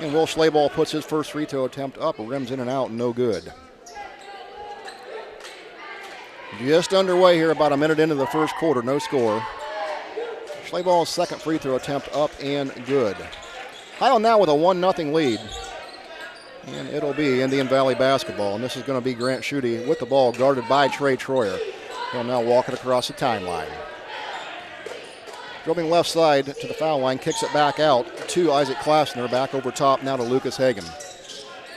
And Will Schlaball puts his first free throw attempt up, rims in and out, no good. Just underway here, about a minute into the first quarter, no score. Schlaball's second free throw attempt up and good. Highland now with a 1-0 lead. And it'll be Indian Valley basketball. And this is going to be Grant Schutte with the ball, guarded by Trey Troyer. He'll now walk it across the timeline. Dribbling left side to the foul line, kicks it back out to Isaac Klassner, back over top now to Lucas Hagan.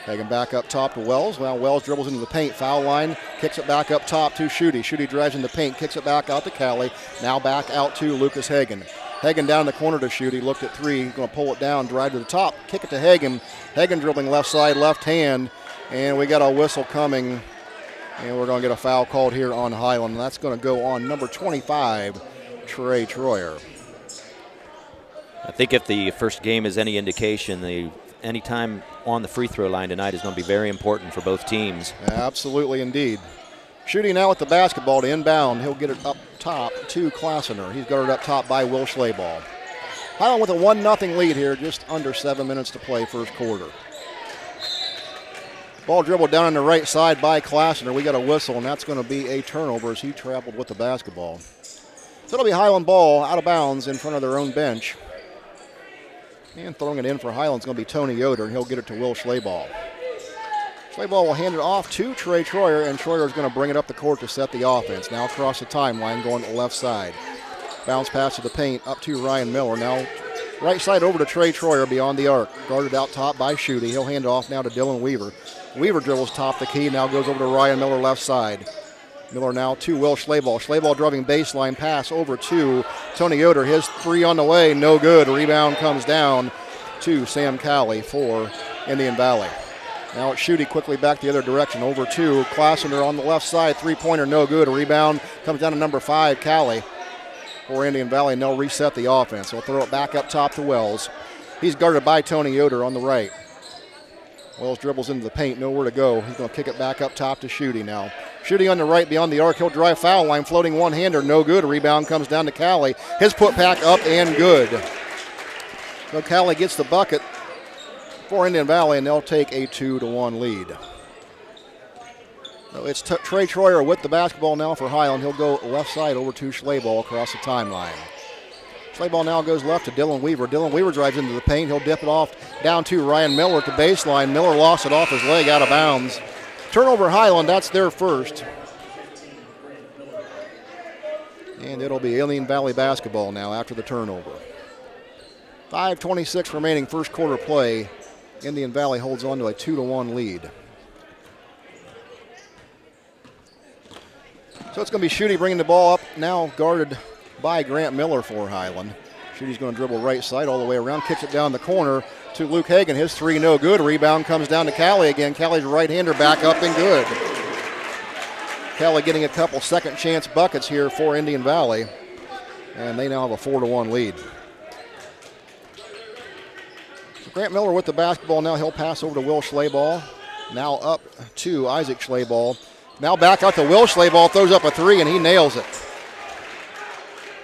Hagan back up top to Wells. Now Wells dribbles into the paint, foul line, kicks it back up top to Schutte. Schutte drives in the paint, kicks it back out to Callie. Now back out to Lucas Hagan. Hagan down in the corner to Schutte, looked at three, going to pull it down, drive to the top, kick it to Hagan. Hagan dribbling left side, left hand, and we got a whistle coming, and we're going to get a foul called here on Highland. And that's going to go on number 25, Trey Troyer. I think if the first game is any indication, any time on the free throw line tonight is going to be very important for both teams. Absolutely indeed. Schutte now with the basketball to inbound. He'll get it up top to Klassner. He's guarded up top by Will Schlaball. Highland with a 1-0 lead here, just under 7 minutes to play first quarter. Ball dribbled down on the right side by Klassner. We got a whistle, and that's going to be a turnover as he traveled with the basketball. So it'll be Highland ball out of bounds in front of their own bench. And throwing it in for Highland's going to be Tony Yoder, and he'll get it to Will Schlaball. Schlaball will hand it off to Trey Troyer, and Troyer is going to bring it up the court to set the offense. Now across the timeline, going to the left side. Bounce pass to the paint, up to Ryan Miller. Now right side over to Trey Troyer beyond the arc. Guarded out top by Schutte. He'll hand it off now to Dylan Weaver. Weaver dribbles top the key, now goes over to Ryan Miller left side. Miller now to Will Schlaball. Schlaball driving baseline pass over to Tony Yoder. His three on the way, no good. Rebound comes down to Sam Callie for Indian Valley. Now it's Schutte quickly back the other direction over to Klassner on the left side. Three-pointer, no good. A rebound comes down to number 5, Callie for Indian Valley, and they'll reset the offense. They'll throw it back up top to Wells. He's guarded by Tony Yoder on the right. Wells dribbles into the paint, nowhere to go. He's going to kick it back up top to Schutte now. Schutte on the right beyond the arc. He'll drive foul line, floating one-hander, no good. A rebound comes down to Callie. His put-back up and good. So Callie gets the bucket for Indian Valley, and they'll take a 2-1 lead. So it's Trey Troyer with the basketball now for Highland. He'll go left side over to Schlaball across the timeline. Schlaball now goes left to Dylan Weaver. Dylan Weaver drives into the paint. He'll dip it off down to Ryan Miller at the baseline. Miller lost it off his leg out of bounds. Turnover Highland, that's their first. And it'll be Indian Valley basketball now after the turnover. 5:26 remaining first quarter play. Indian Valley holds on to a 2-1 lead. So it's going to be Schutte bringing the ball up, now guarded by Grant Miller for Highland. Schutte's going to dribble right side all the way around, kicks it down the corner to Luke Hagan. His three no good. Rebound comes down to Callie again. Callie's right-hander back up and good. Callie getting a couple second chance buckets here for Indian Valley, and they now have a 4-1 lead. So Grant Miller with the basketball now. He'll pass over to Will Schlaball. Now up to Isaac Schlaball. Now back out to Will Schlaball, throws up a three, and he nails it.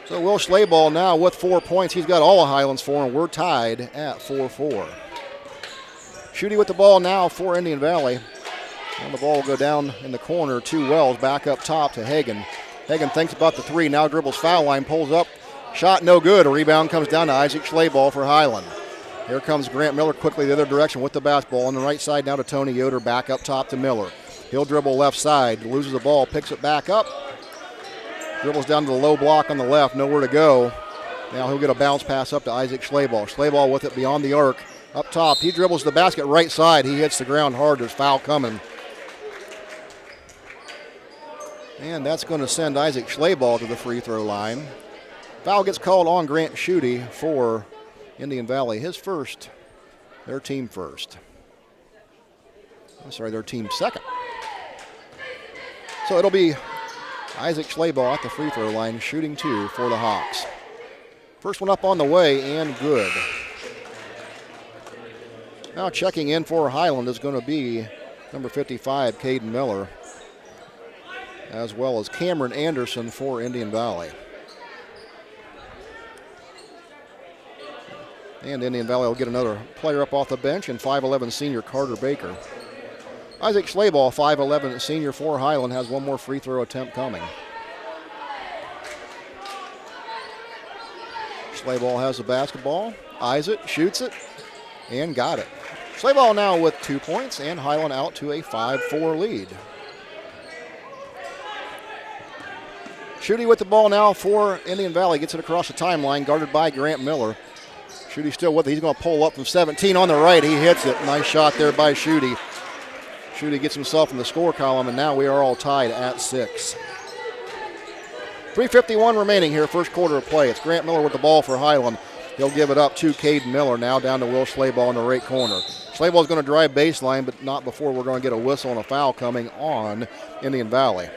So Will Schlaball now with 4 points. He's got all of Highlands for him. We're tied at 4-4. Schutte with the ball now for Indian Valley. And the ball will go down in the corner to Wells, back up top to Hagan. Hagan thinks about the three, now dribbles foul line, pulls up. Shot no good. A rebound comes down to Isaac Schlaball for Highland. Here comes Grant Miller quickly the other direction with the basketball. On the right side now to Tony Yoder, back up top to Miller. He'll dribble left side, loses the ball, picks it back up. Dribbles down to the low block on the left, nowhere to go. Now he'll get a bounce pass up to Isaac Schlaball. Schlaball with it beyond the arc. Up top, he dribbles the basket right side. He hits the ground hard. There's foul coming. And that's going to send Isaac Schlaball to the free throw line. Foul gets called on Grant Schutte for Indian Valley. His first, their team first. I'm sorry, their team second. So it'll be Isaac Schlaball at the free throw line, shooting two for the Hawks. First one up on the way and good. Now checking in for Highland is going to be number 55, Caden Miller, as well as Cameron Anderson for Indian Valley. And Indian Valley will get another player up off the bench, and 5'11 senior Carter Baker. Isaac Schlaball, 5'11 senior for Highland, has one more free throw attempt coming. Schlaball has the basketball, eyes it, shoots it, and got it. Schlaball now with 2 points, and Highland out to a 5-4 lead. Schutte with the ball now for Indian Valley. Gets it across the timeline, guarded by Grant Miller. Schutte still with it. He's going to pull up from 17 on the right. He hits it. Nice shot there by Schutte. Schutte gets himself in the score column, and now we are all tied at 6. 3:51 remaining here, first quarter of play. It's Grant Miller with the ball for Highland. He'll give it up to Caden Miller, now down to Will Schlaball in the right corner. Schlaball's going to drive baseline, but not before we're going to get a whistle and a foul coming on Indian Valley.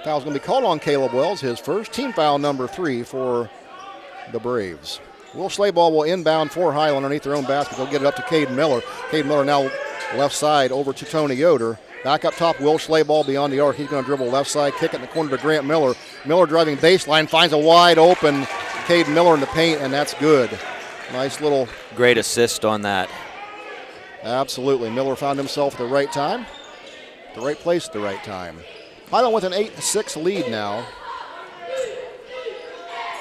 Foul's going to be called on Caleb Wells, his first, team foul number 3 for the Braves. Will Schlaball will inbound for Highland underneath their own basket. They'll get it up to Caden Miller. Caden Miller now left side over to Tony Yoder. Back up top, Will Schlaball beyond the arc. He's going to dribble left side, kick it in the corner to Grant Miller. Miller driving baseline, finds a wide open Caden Miller in the paint, and that's good. Nice little... Great assist on that. Absolutely. Miller found himself at the right time, the right place at the right time. Highland with an 8-6 lead now.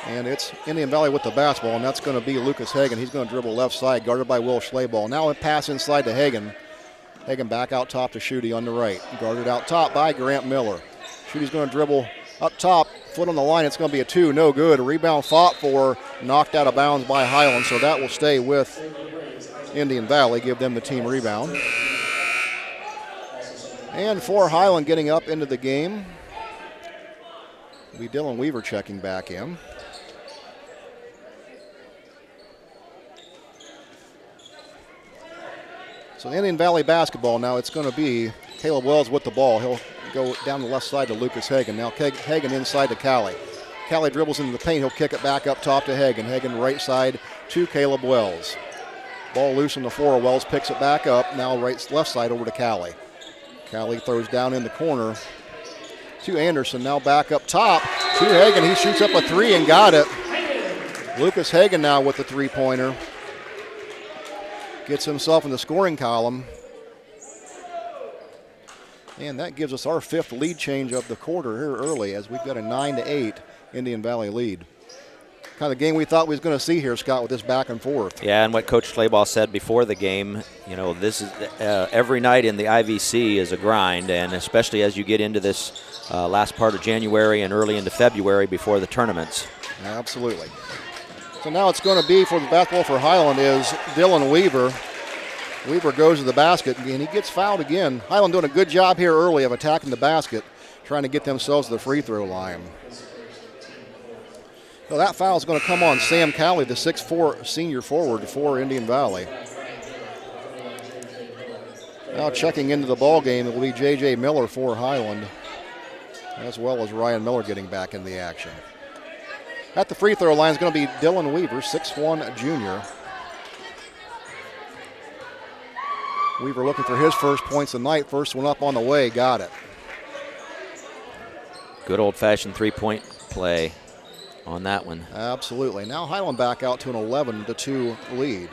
And it's Indian Valley with the basketball, and that's going to be Lucas Hagan. He's going to dribble left side, guarded by Will Schlaball. Now a pass inside to Hagan. Hagan back out top to Schutte on the right. Guarded out top by Grant Miller. Schutte's going to dribble up top, foot on the line. It's going to be a 2, no good. A rebound fought for, knocked out of bounds by Highland, so that will stay with Indian Valley, give them the team rebound. And for Highland getting up into the game, will be Dylan Weaver checking back in. So Indian Valley basketball now, it's going to be Caleb Wells with the ball. He'll go down the left side to Lucas Hagan. Now Hagan inside to Callie. Callie dribbles into the paint. He'll kick it back up top to Hagan. Hagan right side to Caleb Wells. Ball loose on the floor. Wells picks it back up. Now left side over to Callie. Callie throws down in the corner to Anderson. Now back up top to Hagan. He shoots up a 3 and got it. Lucas Hagan now with the 3-pointer. Gets himself in the scoring column. And that gives us our 5th lead change of the quarter here early, as we've got a 9-8 Indian Valley lead. Kind of game we thought we was going to see here, Scott, with this back and forth. Yeah, and what Coach Schlaball said before the game, you know, this is every night in the IVC is a grind, and especially as you get into this last part of January and early into February before the tournaments. Absolutely. So now it's going to be for the basketball for Highland is Dylan Weaver. Weaver goes to the basket, and he gets fouled again. Highland doing a good job here early of attacking the basket, trying to get themselves to the free throw line. So that foul is going to come on Sam Callie, the 6'4 senior forward for Indian Valley. Now checking into the ball game, it will be J.J. Miller for Highland, as well as Ryan Miller getting back in the action. At the free throw line is going to be Dylan Weaver, 6'1 junior. Weaver looking for his first points of the night. First one up on the way, got it. Good old-fashioned three-point play on that one. Absolutely. Now Highland back out to an 11-2 lead.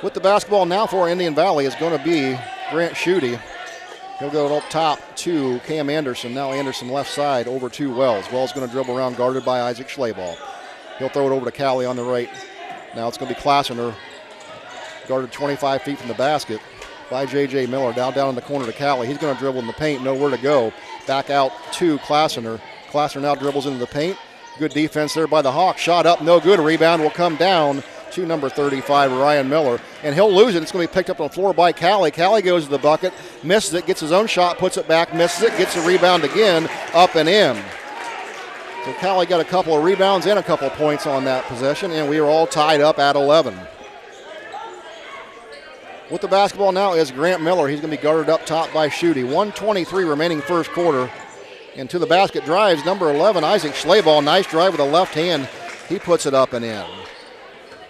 With the basketball now for Indian Valley is going to be Grant Schutte. He'll go up top to Cam Anderson. Now Anderson left side over to Wells. Wells going to dribble around, guarded by Isaac Schlaball. He'll throw it over to Callie on the right. Now it's going to be Klassener, guarded 25 feet from the basket by J.J. Miller. Down in the corner to Callie. He's going to dribble in the paint, nowhere to go. Back out to Klassener. Klassener now dribbles into the paint. Good defense there by the Hawks. Shot up, no good. Rebound will come down to number 35, Ryan Miller. And he'll lose it. It's going to be picked up on the floor by Callie. Callie goes to the bucket, misses it, gets his own shot, puts it back, misses it, gets a rebound again, up and in. So Callie got a couple of rebounds and a couple of points on that possession, and we are all tied up at 11. With the basketball now is Grant Miller. He's going to be guarded up top by Schutte. 1:23 remaining first quarter. And to the basket drives number 11, Isaac Schlaball. Nice drive with the left hand. He puts it up and in.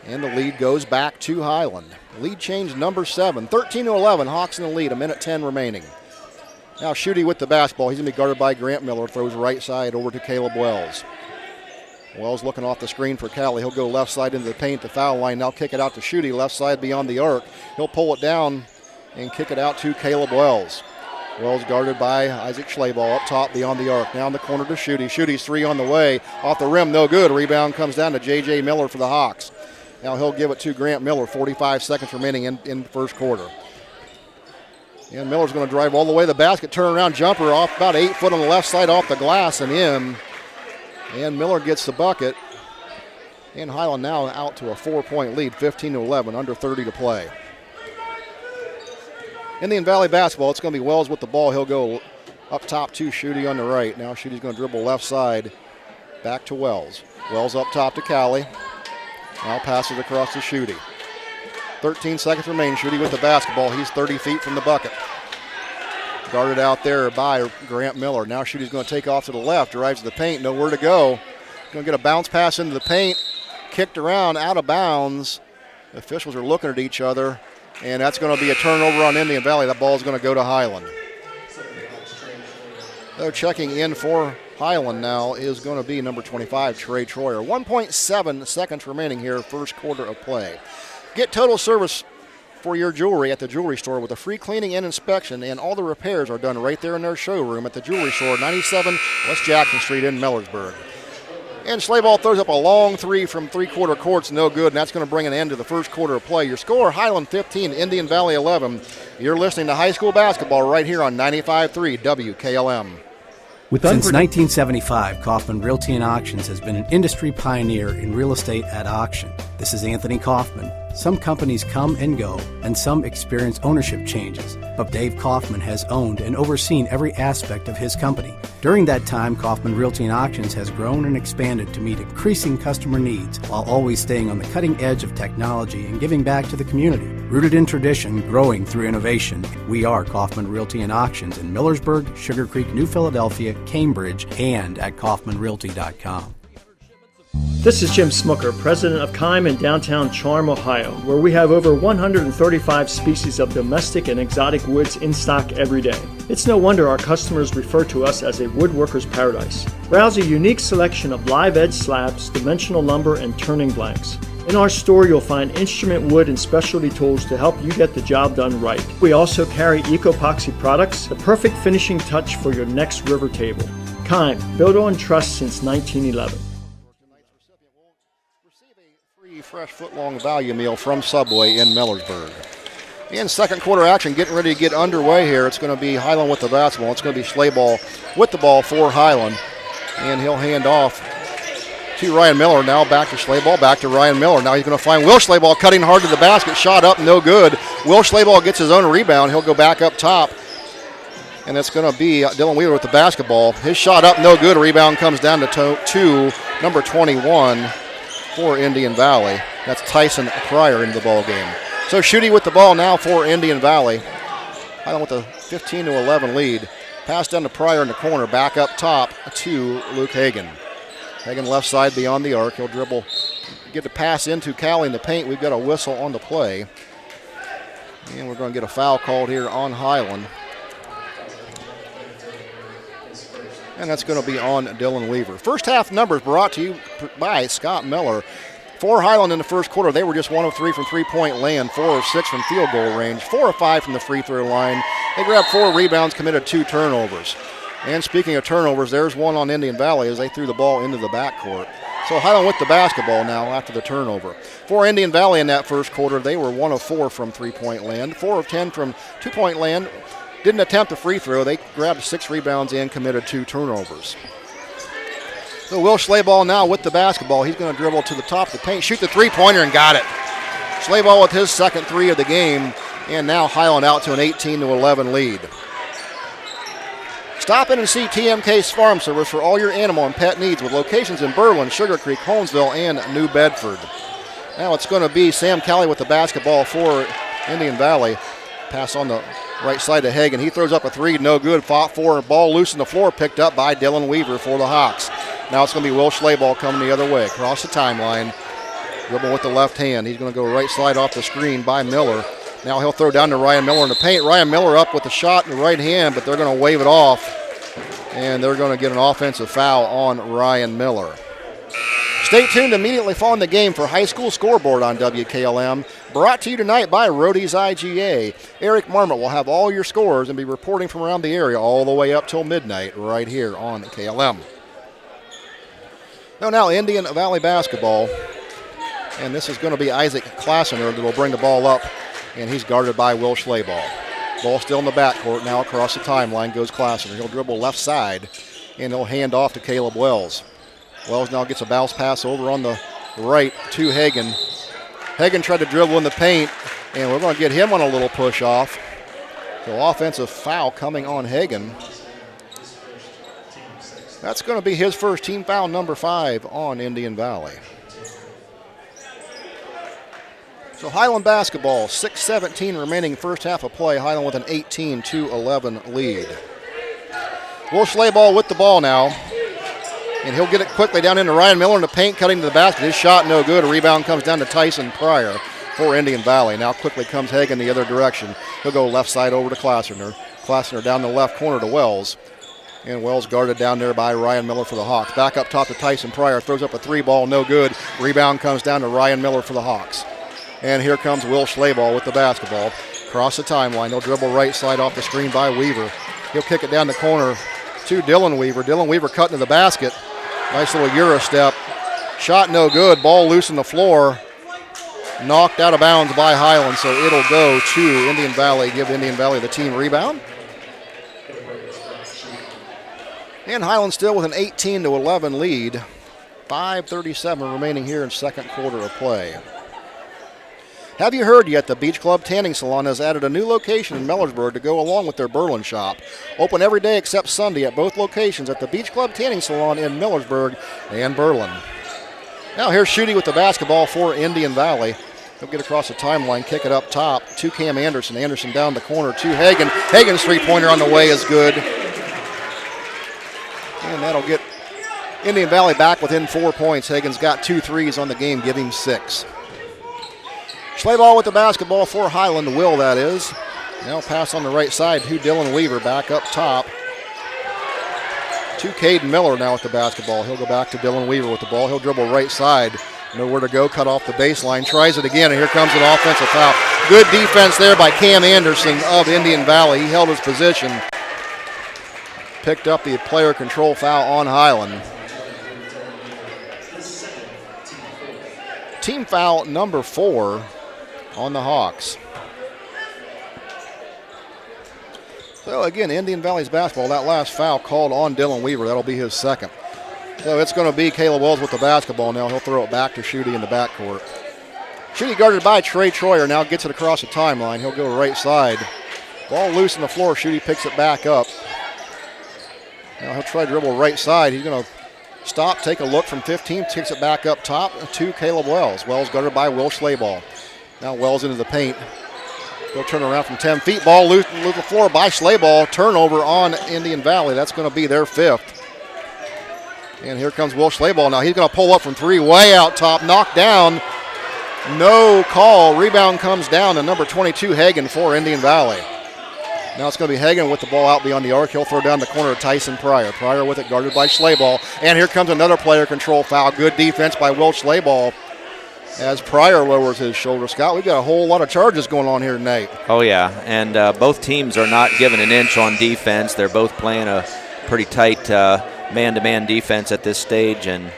And the lead goes back to Highland. Lead change number 7. 13-11. Hawks in the lead. 1:10 remaining. Now Schutte with the basketball. He's going to be guarded by Grant Miller. Throws right side over to Caleb Wells. Wells looking off the screen for Callie. He'll go left side into the paint, the foul line. Now kick it out to Schutte, left side beyond the arc. He'll pull it down and kick it out to Caleb Wells. Wells guarded by Isaac Schlaball up top beyond the arc. Now in the corner to Schutte. Schutte's three on the way. Off the rim, no good. Rebound comes down to J.J. Miller for the Hawks. Now he'll give it to Grant Miller. 45 seconds remaining in the first quarter. And Miller's going to drive all the way to the basket. Turnaround jumper off about 8 foot on the left side off the glass and in. And Miller gets the bucket. And Highland now out to a 4-point lead, 15-11, under 30 to play. Indian Valley basketball, it's going to be Wells with the ball. He'll go up top to Schutte on the right. Now Schutte's going to dribble left side back to Wells. Wells up top to Callie. Now passes across to Schutte. 13 seconds remain. Schutte with the basketball. He's 30 feet from the bucket. Guarded out there by Grant Miller. Now Schutte's going to take off to the left, drives to the paint, nowhere to go. Going to get a bounce pass into the paint, kicked around, out of bounds. The officials are looking at each other, and that's going to be a turnover on Indian Valley. That ball is going to go to Highland. They're checking in for Highland now is going to be number 25, Trey Troyer. 1.7 seconds remaining here, first quarter of play. Get total service for your jewelry at the jewelry store with a free cleaning and inspection, and all the repairs are done right there in their showroom at the jewelry store, 97 West Jackson Street in Millersburg. And Schlaball throws up a long three from three-quarter courts, no good, and that's going to bring an end to the first quarter of play. Your score, Highland 15, Indian Valley 11. You're listening to high school basketball right here on 95.3 WKLM. Since 1975, Kaufman Realty and Auctions has been an industry pioneer in real estate at auction. This is Anthony Kaufman. Some companies come and go, and some experience ownership changes, but Dave Kaufman has owned and overseen every aspect of his company. During that time, Kaufman Realty and Auctions has grown and expanded to meet increasing customer needs while always staying on the cutting edge of technology and giving back to the community. Rooted in tradition, growing through innovation, we are Kaufman Realty and Auctions in Millersburg, Sugar Creek, New Philadelphia, Cambridge, and at kaufmanrealty.com. This is Jim Smucker, president of Kime in downtown Charm, Ohio, where we have over 135 species of domestic and exotic woods in stock every day. It's no wonder our customers refer to us as a woodworker's paradise. Browse a unique selection of live edge slabs, dimensional lumber, and turning blanks. In our store, you'll find instrument wood and specialty tools to help you get the job done right. We also carry eco-epoxy products, the perfect finishing touch for your next river table. Kime, built on trust since 1911. Fresh foot-long value meal from Subway in Millersburg. In second quarter action, getting ready to get underway here. It's going to be Highland with the basketball. It's going to be Schlaball with the ball for Highland. And he'll hand off to Ryan Miller. Now back to Schlaball, back to Ryan Miller. Now he's going to find Will Schlaball cutting hard to the basket. Shot up, no good. Will Schlaball gets his own rebound. He'll go back up top. And it's going to be Dylan Wheeler with the basketball. His shot up, no good. Rebound comes down to number 21. For Indian Valley. That's Tyson Pryor into the ball game. So Schutte with the ball now for Indian Valley. Highland with a 15-11 lead. Pass down to Pryor in the corner. Back up top to Luke Hagan. Hagan left side beyond the arc. He'll dribble, get the pass into Callie in the paint. We've got a whistle on the play. And we're going to get a foul called here on Highland. And that's going to be on Dylan Weaver. First half numbers brought to you by Scott Miller. For Highland in the first quarter, they were just 1 of 3 from three-point land, 4 of 6 from field goal range, 4 of 5 from the free throw line. They grabbed 4 rebounds, committed 2 turnovers. And speaking of turnovers, there's one on Indian Valley as they threw the ball into the backcourt. So Highland with the basketball now after the turnover. For Indian Valley in that first quarter, they were 1 of 4 from three-point land, 4 of 10 from two-point land. Didn't attempt a free throw. They grabbed 6 rebounds and committed 2 turnovers. So Will Schlaball now with the basketball. He's going to dribble to the top of the paint, shoot the three-pointer, and got it. Schlaball with his second 3 of the game, and now Highland out to an 18-11 lead. Stop in and see TMK's Farm Service for all your animal and pet needs with locations in Berlin, Sugar Creek, Holmesville, and New Bedford. Now it's going to be Sam Callie with the basketball for Indian Valley. Pass on the right side to Hagan. He throws up a 3, no good. Fought for, ball loose on the floor, picked up by Dylan Weaver for the Hawks. Now it's going to be Will Schlaball coming the other way, across the timeline. Dribble with the left hand. He's going to go right side off the screen by Miller. Now he'll throw down to Ryan Miller in the paint. Ryan Miller up with the shot in the right hand, but they're going to wave it off, and they're going to get an offensive foul on Ryan Miller. Stay tuned immediately following the game for High School Scoreboard on WKLM. Brought to you tonight by Rody's IGA. Eric Marmot will have all your scores and be reporting from around the area all the way up till midnight right here on KLM. Now Indian Valley basketball. And this is going to be Isaac Klassener that will bring the ball up, and he's guarded by Will Schlaball. Ball still in the backcourt. Now across the timeline goes Klassener. He'll dribble left side, and he'll hand off to Caleb Wells. Wells now gets a bounce pass over on the right to Hagan. Hagan tried to dribble in the paint, and we're going to get him on a little push off. So offensive foul coming on Hagan. That's going to be his first team foul, number 5 on Indian Valley. So Highland basketball, 6:17 remaining first half of play. Highland with an 18-11 lead. Will Schlaball with the ball now. And he'll get it quickly down into Ryan Miller in the paint, cutting to the basket. His shot no good. A rebound comes down to Tyson Pryor for Indian Valley. Now quickly comes Hagan the other direction. He'll go left side over to Klassener. Klassener down the left corner to Wells. And Wells guarded down there by Ryan Miller for the Hawks. Back up top to Tyson Pryor. Throws up a 3-ball, no good. Rebound comes down to Ryan Miller for the Hawks. And here comes Will Schlaball with the basketball. Across the timeline. They'll dribble right side off the screen by Weaver. He'll kick it down the corner to Dylan Weaver. Dylan Weaver cutting to the basket. Nice little Euro step. Shot no good. Ball loose on the floor. Knocked out of bounds by Highland, so it'll go to Indian Valley. Give Indian Valley the team rebound. And Highland still with an 18-11 lead. 5:37 remaining here in second quarter of play. Have you heard yet? The Beach Club Tanning Salon has added a new location in Millersburg to go along with their Berlin shop. Open every day except Sunday at both locations at the Beach Club Tanning Salon in Millersburg and Berlin. Now here's Schutte with the basketball for Indian Valley. He'll get across the timeline, kick it up top to Cam Anderson. Anderson down the corner to Hagan. Hagan's three-pointer on the way is good. And that'll get Indian Valley back within 4 points. Hagan's got 2 threes on the game, give him 6. Schlaball with the basketball for Highland, Will that is. Now pass on the right side to Dylan Weaver, back up top to Caden Miller now with the basketball. He'll go back to Dylan Weaver with the ball. He'll dribble right side. Nowhere to go, cut off the baseline. Tries it again, and here comes an offensive foul. Good defense there by Cam Anderson of Indian Valley. He held his position. Picked up the player control foul on Highland. Team foul number 4 on the Hawks. So again, Indian Valley's basketball. That last foul called on Dylan Weaver. That'll be his second. So it's going to be Caleb Wells with the basketball now. He'll throw it back to Schutte in the backcourt. Schutte guarded by Trey Troyer. Now gets it across the timeline. He'll go right side. Ball loose on the floor. Schutte picks it back up. Now he'll try to dribble right side. He's going to stop, take a look from 15, takes it back up top to Caleb Wells. Wells guarded by Will Schlaball. Now Wells into the paint. He'll turn around from 10 feet. Ball loose on the floor by Schlaball. Turnover on Indian Valley. That's going to be their 5th. And here comes Will Schlaball. Now he's going to pull up from 3, way out top, knocked down. No call. Rebound comes down to number 22, Hagan for Indian Valley. Now it's going to be Hagan with the ball out beyond the arc. He'll throw down the corner to Tyson Pryor. Pryor with it, guarded by Schlaball. And here comes another player control foul. Good defense by Will Schlaball as Pryor lowers his shoulder. Scott, we've got a whole lot of charges going on here tonight. Oh, yeah, and both teams are not giving an inch on defense. They're both playing a pretty tight man-to-man defense at this stage, and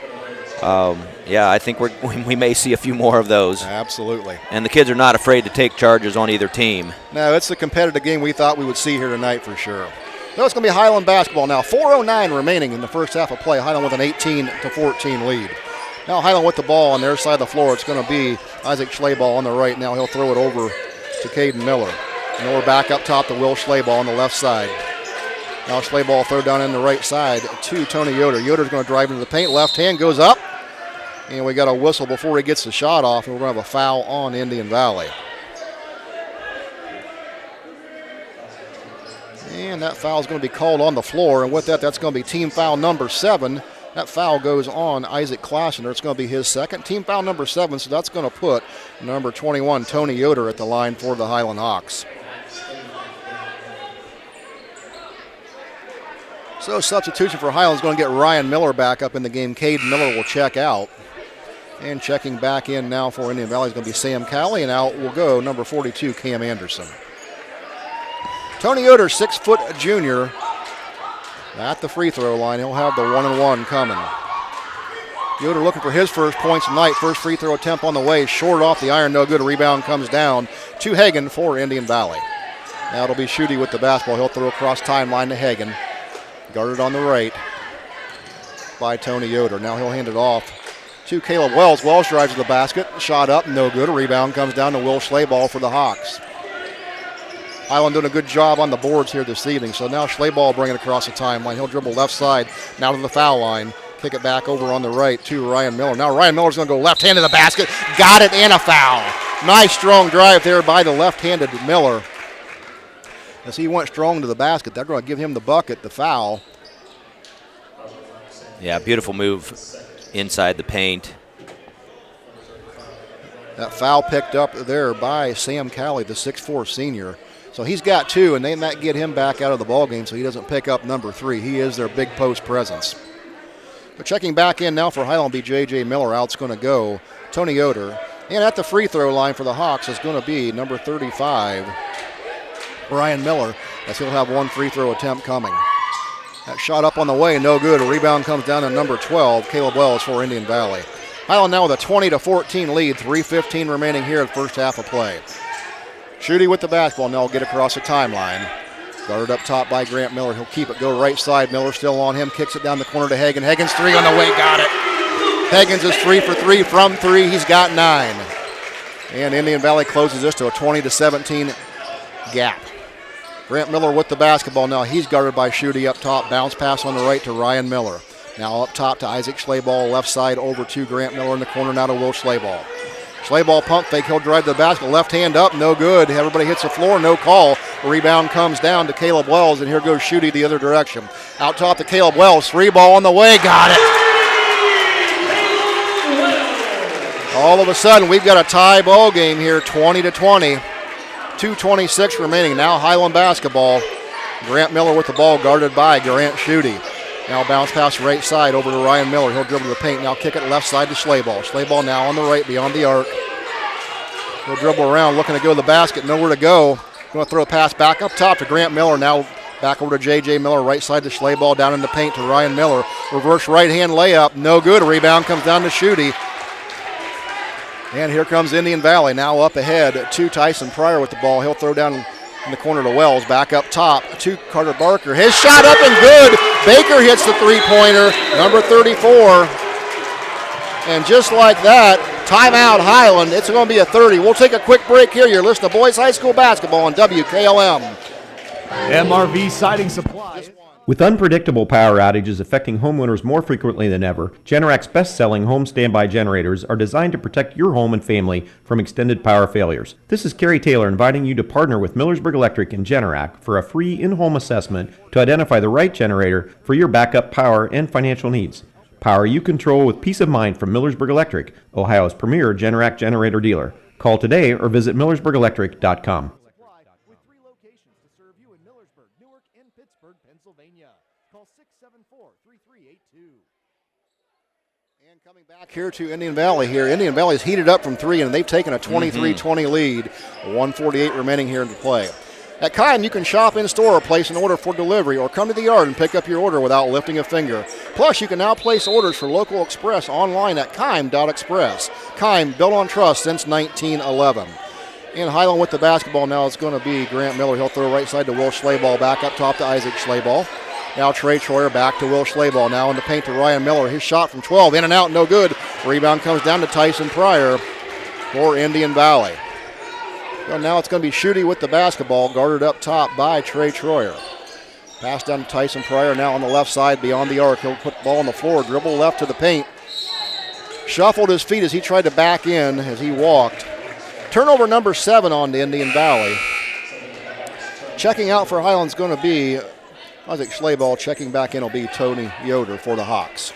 yeah, I think we may see a few more of those. Absolutely. And the kids are not afraid to take charges on either team. No, it's the competitive game we thought we would see here tonight for sure. So it's going to be Highland basketball now. 4:09 remaining in the first half of play. Highland with an 18-14 lead. Now Highland with the ball on their side of the floor. It's going to be Isaac Schlaball on the right. Now he'll throw it over to Caden Miller. Miller back up top to Will Schlaball on the left side. Now Schlaball throw down in the right side to Tony Yoder. Yoder's going to drive into the paint. Left hand goes up. And we got a whistle before he gets the shot off. And we're going to have a foul on Indian Valley. And that foul is going to be called on the floor. And with that, that's going to be team foul number 7 That foul goes on Isaac Klassner. It's going to be his second. Team foul number 7, so that's going to put number 21, Tony Yoder, at the line for the Highland Hawks. So substitution for Highland is going to get Ryan Miller back up in the game. Cade Miller will check out. And checking back in now for Indian Valley is going to be Sam Cowley, and out will go number 42, Cam Anderson. Tony Yoder, 6-foot junior, at the free throw line. He'll have the 1-and-1 coming. Yoder looking for his first points tonight. First free throw attempt on the way. Short off the iron, no good. A rebound comes down to Hagan for Indian Valley. Now it'll be Schutte with the basketball. He'll throw across timeline to Hagan. Guarded on the right by Tony Yoder. Now he'll hand it off to Caleb Wells. Wells drives to the basket. Shot up, no good. A rebound comes down to Will Schleybaugh for the Hawks. Highland doing a good job on the boards here this evening. So now Schleybaugh bringing it across the timeline. He'll dribble left side, now to the foul line. Kick it back over on the right to Ryan Miller. Now Ryan Miller's going to go left hand to the basket. Got it, and a foul. Nice strong drive there by the left-handed Miller. As he went strong to the basket, they're going to give him the bucket, the foul. Yeah, beautiful move inside the paint. That foul picked up there by Sam Cowley, the 6'4 senior. So he's got 2, and they might get him back out of the ballgame so he doesn't pick up number 3. He is their big post presence. But checking back in now for Highland will be J.J. Miller. Out's going to go Tony Yoder. And at the free throw line for the Hawks is going to be number 35, Ryan Miller, as he'll have one free throw attempt coming. That shot up on the way, no good. A rebound comes down to number 12, Caleb Wells for Indian Valley. Highland now with a 20-14 lead, 3:15 remaining here in the first half of play. Schutte with the basketball, now will get across the timeline. Guarded up top by Grant Miller. He'll keep it, go right side. Miller still on him, kicks it down the corner to Hagan. Hagan's 3 on the way, got it. Hagan's is 3 for 3 from 3. He's got 9. And Indian Valley closes this to a 20-17 gap. Grant Miller with the basketball now. He's guarded by Schutte up top. Bounce pass on the right to Ryan Miller. Now up top to Isaac Schleybaugh. Left side over to Grant Miller in the corner now to Will Schleybaugh. Schleybaugh pump fake. He'll drive to the basket. Left hand up. No good. Everybody hits the floor. No call. The rebound comes down to Caleb Wells, and here goes Schutte the other direction. Out top to Caleb Wells. 3 ball on the way. Got it. All of a sudden, we've got a tie ball game here, 20-20. 2:26 remaining. Now Highland basketball. Grant Miller with the ball, guarded by Grant Schutte. Now bounce pass right side over to Ryan Miller. He'll dribble to the paint. Now kick it left side to Schleybaugh. Schleybaugh now on the right beyond the arc. He'll dribble around, looking to go to the basket. Nowhere to go. Going to throw a pass back up top to Grant Miller. Now back over to J.J. Miller. Right side to Schleybaugh. Down in the paint to Ryan Miller. Reverse right hand layup. No good. A rebound comes down to Schutte. And here comes Indian Valley now up ahead to Tyson Pryor with the ball. He'll throw down in the corner to Wells. Back up top to Carter Barker. His shot up and good. Baker hits the three-pointer, number 34. And just like that, timeout Highland. It's going to be a 30. We'll take a quick break here. You're listening to Boys High School Basketball on WKLM. MRV Siding Supply. With unpredictable power outages affecting homeowners more frequently than ever, Generac's best-selling home standby generators are designed to protect your home and family from extended power failures. This is Kerry Taylor inviting you to partner with Millersburg Electric and Generac for a free in-home assessment to identify the right generator for your backup power and financial needs. Power you control with peace of mind from Millersburg Electric, Ohio's premier Generac generator dealer. Call today or visit millersburgelectric.com. And coming back here to Indian Valley here. Indian Valley's heated up from 3, and they've taken a 23-20 lead. 1:48 remaining here in the play. At Keim, you can shop in-store or place an order for delivery or come to the yard and pick up your order without lifting a finger. Plus, you can now place orders for Local Express online at Keim.express. Keim, built on trust since 1911. In Highland with the basketball now, it's going to be Grant Miller. He'll throw right side to Will Schleybaugh, back up top to Isaac Schleybaugh. Now Trey Troyer back to Will Schleybaugh. Now in the paint to Ryan Miller. His shot from 12, in and out, no good. Rebound comes down to Tyson Pryor for Indian Valley. Well, now it's going to be Schutte with the basketball, guarded up top by Trey Troyer. Pass down to Tyson Pryor now on the left side beyond the arc. He'll put the ball on the floor, dribble left to the paint. Shuffled his feet as he tried to back in as he walked. Turnover number 7 on to Indian Valley. Checking out for Highland's going to be Isaac Schleybaugh. Checking back in will be Tony Yoder for the Hawks.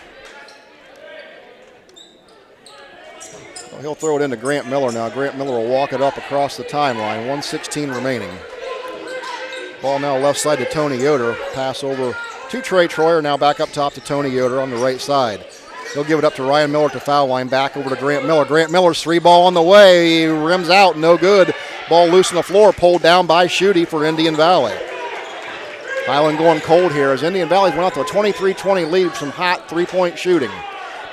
Well, he'll throw it into Grant Miller now. Grant Miller will walk it up across the timeline. 1:16 remaining. Ball now left side to Tony Yoder. Pass over to Trey Troyer. Now back up top to Tony Yoder on the right side. He'll give it up to Ryan Miller at the foul line. Back over to Grant Miller. Grant Miller's three ball on the way. He rims out. No good. Ball loose on the floor. Pulled down by Schutte for Indian Valley. Highland going cold here as Indian Valley's went out to a 23-20 lead with some hot three-point shooting.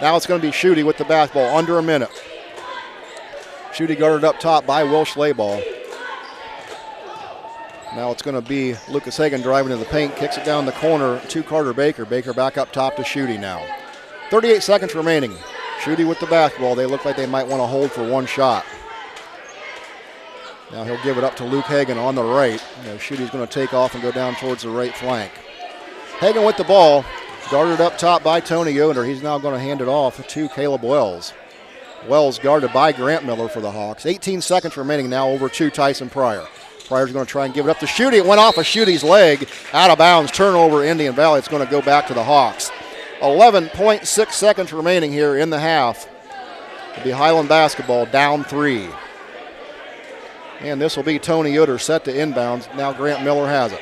Now it's going to be Schutte with the basketball. Under a minute. Schutte guarded up top by Will Schleybaugh. Now it's going to be Lucas Hagan driving to the paint. Kicks it down the corner to Carter Baker. Baker back up top to Schutte now. 38 seconds remaining. Schutte with the basketball. They look like they might want to hold for one shot. Now he'll give it up to Luke Hagan on the right. Schutte's going to take off and go down towards the right flank. Hagan with the ball. Guarded up top by Tony Yoder. He's now going to hand it off to Caleb Wells. Wells guarded by Grant Miller for the Hawks. 18 seconds remaining now over to Tyson Pryor. Pryor's going to try and give it up to Schutte. It went off of Schutte's leg. Out of bounds. Turnover Indian Valley. It's going to go back to the Hawks. 11.6 seconds remaining here in the half. It'll be Highland basketball down 3. And this will be Tony Yoder set to inbounds. Now Grant Miller has it.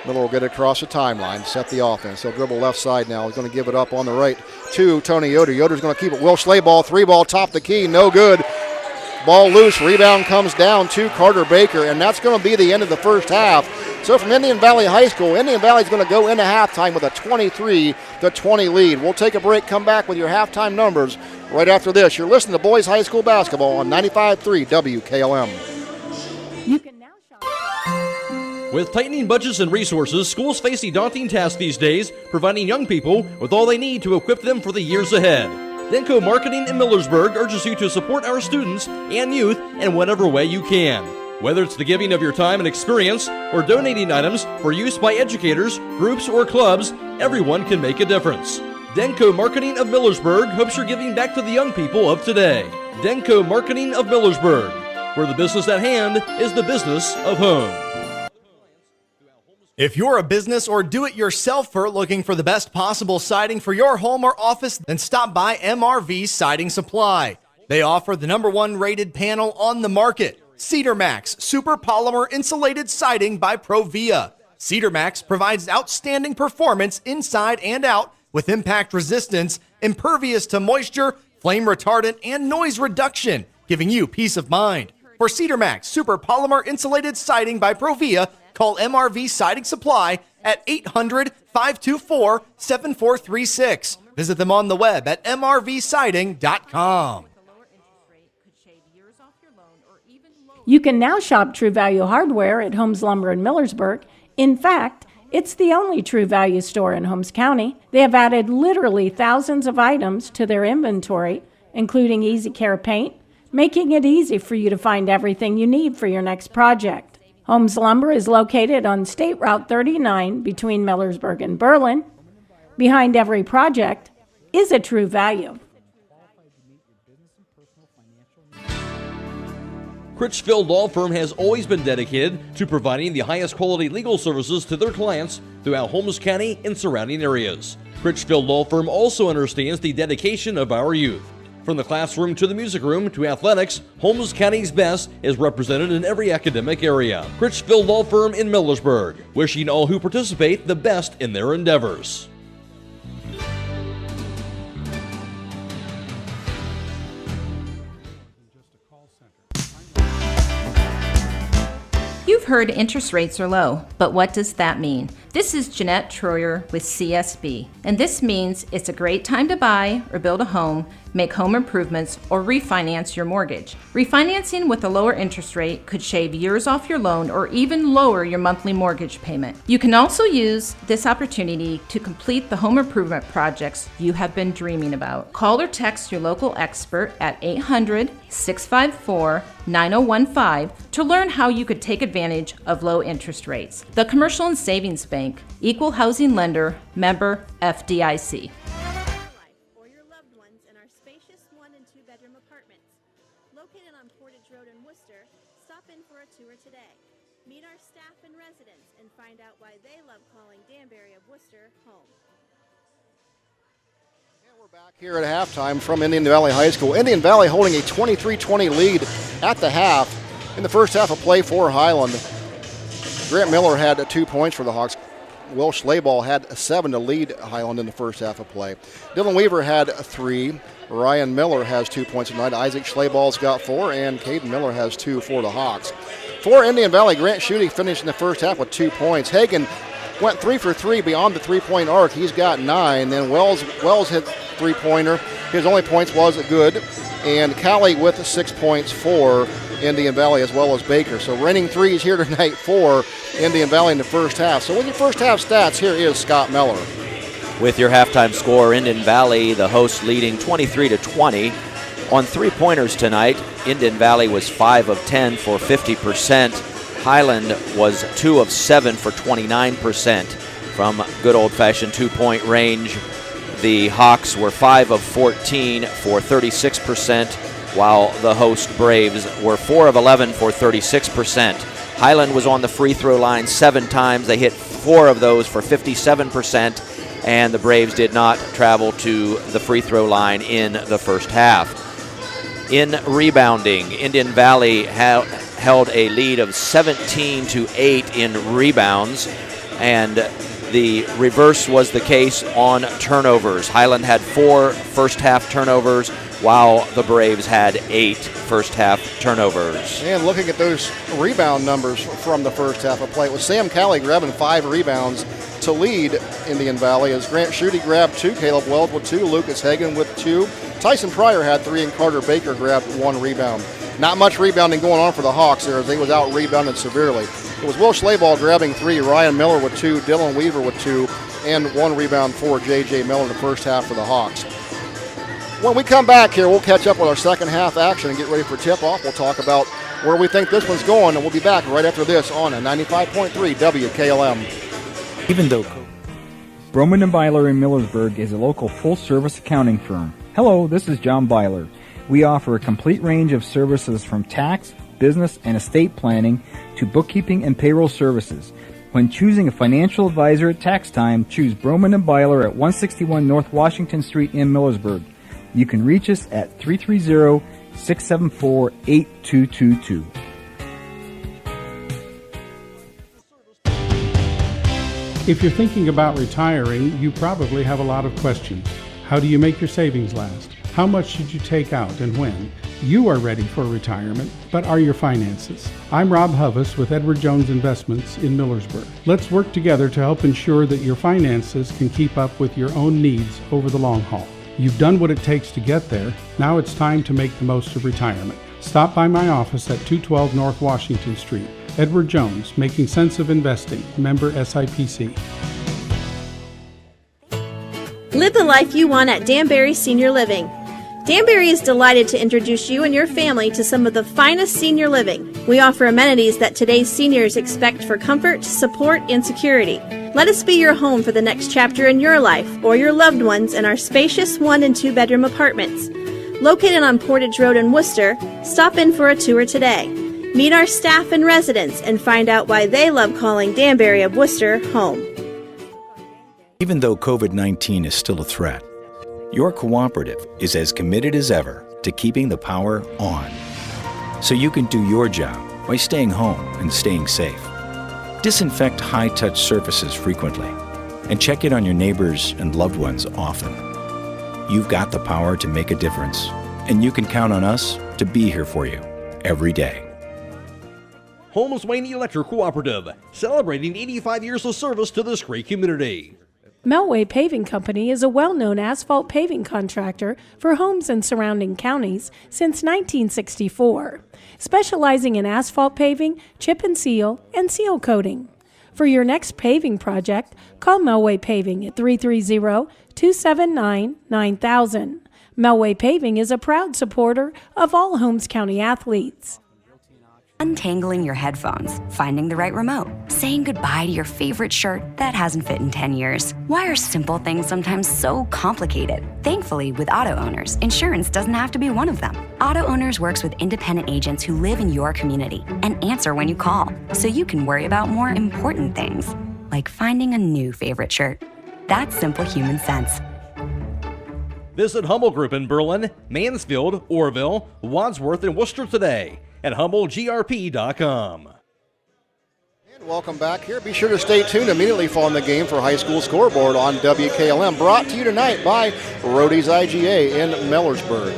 Miller will get it across the timeline, set the offense. He'll dribble left side now. He's going to give it up on the right to Tony Yoder. Yoder's going to keep it. Will Schleybaugh, three ball, top the key, no good. Ball loose, rebound comes down to Carter Baker, and that's going to be the end of the first half. So from Indian Valley High School, Indian Valley's going to go into halftime with a 23-20 lead. We'll take a break, come back with your halftime numbers right after this. You're listening to Boys High School Basketball on 95.3 WKLM. You can now shop. With tightening budgets and resources, schools face a daunting task these days, providing young people with all they need to equip them for the years ahead. Denko Marketing in Millersburg urges you to support our students and youth in whatever way you can. Whether it's the giving of your time and experience or donating items for use by educators, groups, or clubs, everyone can make a difference. Denko Marketing of Millersburg hopes you're giving back to the young people of today. Denko Marketing of Millersburg, where the business at hand is the business of home. If you're a business or do-it-yourselfer looking for the best possible siding for your home or office, then stop by MRV Siding Supply. They offer the #1 rated panel on the market, Cedar Max Super Polymer Insulated Siding by Provia. Cedar Max provides outstanding performance inside and out with impact resistance, impervious to moisture, flame retardant, and noise reduction, giving you peace of mind. For Cedar Max Super Polymer Insulated Siding by Provia, call MRV Siding Supply at 800-524-7436. Visit them on the web at mrvsiding.com. You can now shop True Value Hardware at Holmes Lumber in Millersburg. In fact, it's the only True Value store in Holmes County. They have added literally thousands of items to their inventory, including Easy Care paint, making it easy for you to find everything you need for your next project. Holmes Lumber is located on State Route 39 between Millersburg and Berlin. Behind every project is a True Value. Critchfield Law Firm has always been dedicated to providing the highest quality legal services to their clients throughout Holmes County and surrounding areas. Critchfield Law Firm also understands the dedication of our youth. From the classroom to the music room to athletics, Holmes County's best is represented in every academic area. Critchfield Law Firm in Millersburg, wishing all who participate the best in their endeavors. You've heard interest rates are low, but what does that mean? This is Jeanette Troyer with CSB, and this means it's a great time to buy or build a home, make home improvements, or refinance your mortgage. Refinancing with a lower interest rate could shave years off your loan or even lower your monthly mortgage payment. You can also use this opportunity to complete the home improvement projects you have been dreaming about. Call or text your local expert at 800-654-9015 to learn how you could take advantage of low interest rates. The Commercial and Savings Bank, Equal Housing Lender, member FDIC. Or your loved ones in our spacious 1- and 2-bedroom apartments. Located on Portage Road in Worcester, stop in for a tour today. Meet our staff and residents and find out why they love calling Danbury of Worcester home. Here at halftime from Indian Valley High School. Indian Valley holding a 23-20 lead at the half. In the first half of play for Highland, Grant Miller had 2 points for the Hawks. Will Schlaball had 7 to lead Highland in the first half of play. Dylan Weaver had 3. Ryan Miller has 2 points tonight. Isaac Schlaball's got 4, and Caden Miller has 2 for the Hawks. For Indian Valley, Grant Schutte finished in the first half with 2 points. Hagan went 3 for 3 beyond the three-point arc. He's got 9. Then Wells hit three-pointer. His only points was good. And Callie with 6 points for Indian Valley, as well as Baker. So raining threes here tonight for Indian Valley in the first half. So with your first half stats, here is Scott Miller. With your halftime score, Indian Valley, the hosts, leading 23-20. On three-pointers tonight, Indian Valley was 5 of 10 for 50%. Highland was 2 of 7 for 29% from good old-fashioned two-point range. The Hawks were 5 of 14 for 36%, while the host Braves were 4 of 11 for 36%. Highland was on the free throw line 7 times. They hit 4 of those for 57%, and the Braves did not travel to the free throw line in the first half. In rebounding, Indian Valley held a lead of 17-8 in rebounds, and the reverse was the case on turnovers. Highland had 4 first-half turnovers, while the Braves had 8 first-half turnovers. And looking at those rebound numbers from the first half of play, it was Sam Callie grabbing 5 rebounds to lead Indian Valley, as Grant Schutte grabbed 2, Caleb Weld with 2, Lucas Hagan with 2, Tyson Pryor had 3, and Carter Baker grabbed 1 rebound. Not much rebounding going on for the Hawks there, as they was out-rebounded severely. It was Will Schlaball grabbing 3, Ryan Miller with 2, Dylan Weaver with 2, and 1 rebound for J.J. Miller in the first half for the Hawks. When we come back here, we'll catch up with our second half action and get ready for tip-off. We'll talk about where we think this one's going, and we'll be back right after this on a 95.3 WKLM. Even though Broman & Byler in Millersburg is a local full-service accounting firm. Hello, this is John Byler. We offer a complete range of services from tax, business, and estate planning to bookkeeping and payroll services. When choosing a financial advisor at tax time, choose Broman & Byler at 161 North Washington Street in Millersburg. You can reach us at 330-674-8222. If you're thinking about retiring, you probably have a lot of questions. How do you make your savings last? How much should you take out and when? You are ready for retirement, but are your finances? I'm Rob Huvis with Edward Jones Investments in Millersburg. Let's work together to help ensure that your finances can keep up with your own needs over the long haul. You've done what it takes to get there. Now it's time to make the most of retirement. Stop by my office at 212 North Washington Street. Edward Jones, Making Sense of Investing, member SIPC. Live the life you want at Danbury Senior Living. Danbury is delighted to introduce you and your family to some of the finest senior living. We offer amenities that today's seniors expect for comfort, support, and security. Let us be your home for the next chapter in your life or your loved ones in our spacious 1- and 2-bedroom apartments. Located on Portage Road in Worcester, stop in for a tour today. Meet our staff and residents and find out why they love calling Danbury of Worcester home. Even though COVID-19 is still a threat, your cooperative is as committed as ever to keeping the power on, so you can do your job by staying home and staying safe. Disinfect high-touch surfaces frequently and check in on your neighbors and loved ones often. You've got the power to make a difference, and you can count on us to be here for you every day. Holmes Wayne Electric Cooperative, celebrating 85 years of service to this great community. Melway Paving Company is a well-known asphalt paving contractor for Holmes and surrounding counties since 1964, specializing in asphalt paving, chip and seal coating. For your next paving project, call Melway Paving at 330-279-9000. Melway Paving is a proud supporter of all Holmes County athletes. Untangling your headphones, finding the right remote, saying goodbye to your favorite shirt that hasn't fit in 10 years. Why are simple things sometimes so complicated? Thankfully, with Auto Owners, insurance doesn't have to be one of them. Auto Owners works with independent agents who live in your community and answer when you call, so you can worry about more important things, like finding a new favorite shirt. That's simple human sense. Visit Hummel Group in Berlin, Mansfield, Orville, Wadsworth, and Worcester today at HummelGRP.com. And welcome back here. Be sure to stay tuned immediately following the game for High School Scoreboard on WKLM. Brought to you tonight by Rody's IGA in Millersburg.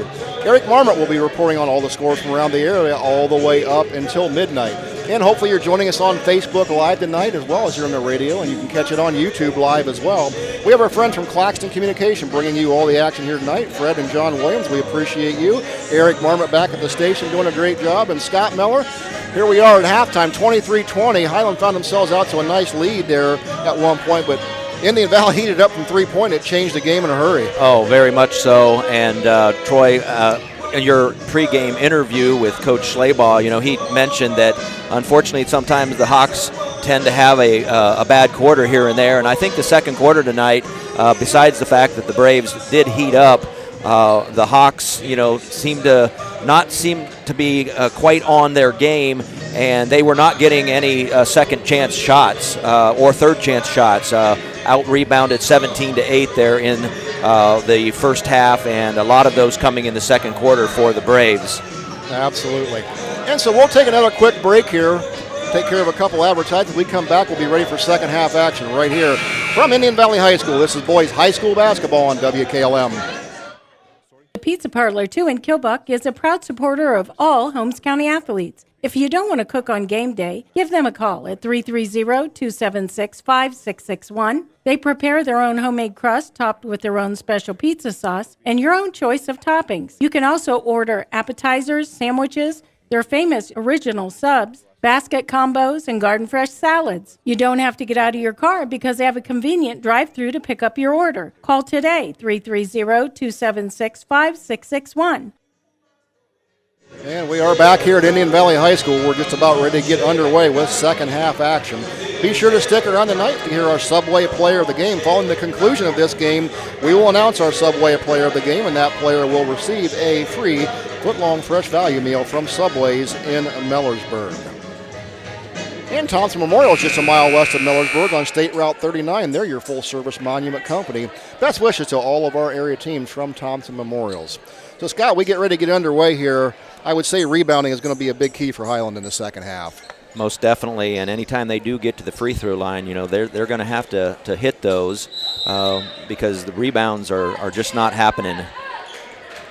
Eric Marmot will be reporting on all the scores from around the area all the way up until midnight. And hopefully you're joining us on Facebook Live tonight as well as you're on the radio, and you can catch it on YouTube Live as well. We have our friends from Claxton Communication bringing you all the action here tonight. Fred and John Williams, we appreciate you. Eric Marmot back at the station doing a great job. And Scott Miller, here we are at halftime, 23-20. Highland found themselves out to a nice lead there at one point, but Indian Valley heated up from three-point. It changed the game in a hurry. Oh, very much so. And Troy, in your pregame interview with Coach Schleybaugh, he mentioned that unfortunately sometimes the Hawks tend to have a bad quarter here and there. And I think the second quarter tonight, besides the fact that the Braves did heat up, the Hawks, seem to be quite on their game, and they were not getting any second chance shots or third chance shots. Out rebounded 17-8 there in the first half, and a lot of those coming in the second quarter for the Braves. Absolutely. And so we'll take another quick break here, take care of a couple advertisements. When we come back, we'll be ready for second half action right here from Indian Valley High School. This is boys high school basketball on WKLM. The Pizza Parlor 2 in Kilbuck is a proud supporter of all Holmes County athletes. If you don't want to cook on game day, give them a call at 330-276-5661. They prepare their own homemade crust topped with their own special pizza sauce and your own choice of toppings. You can also order appetizers, sandwiches, their famous original subs, basket combos, and garden fresh salads. You don't have to get out of your car because they have a convenient drive-thru to pick up your order. Call today, 330-276-5661. And we are back here at Indian Valley High School. We're just about ready to get underway with second half action. Be sure to stick around tonight to hear our Subway Player of the Game. Following the conclusion of this game, we will announce our Subway Player of the Game, and that player will receive a free foot-long fresh value meal from Subway's in Millersburg. And Thompson Memorial is just a mile west of Millersburg on State Route 39. They're your full-service monument company. Best wishes to all of our area teams from Thompson Memorials. So, Scott, we get ready to get underway here. I would say rebounding is going to be a big key for Highland in the second half. Most definitely, and anytime they do get to the free throw line, they're going to have to hit those because the rebounds are just not happening.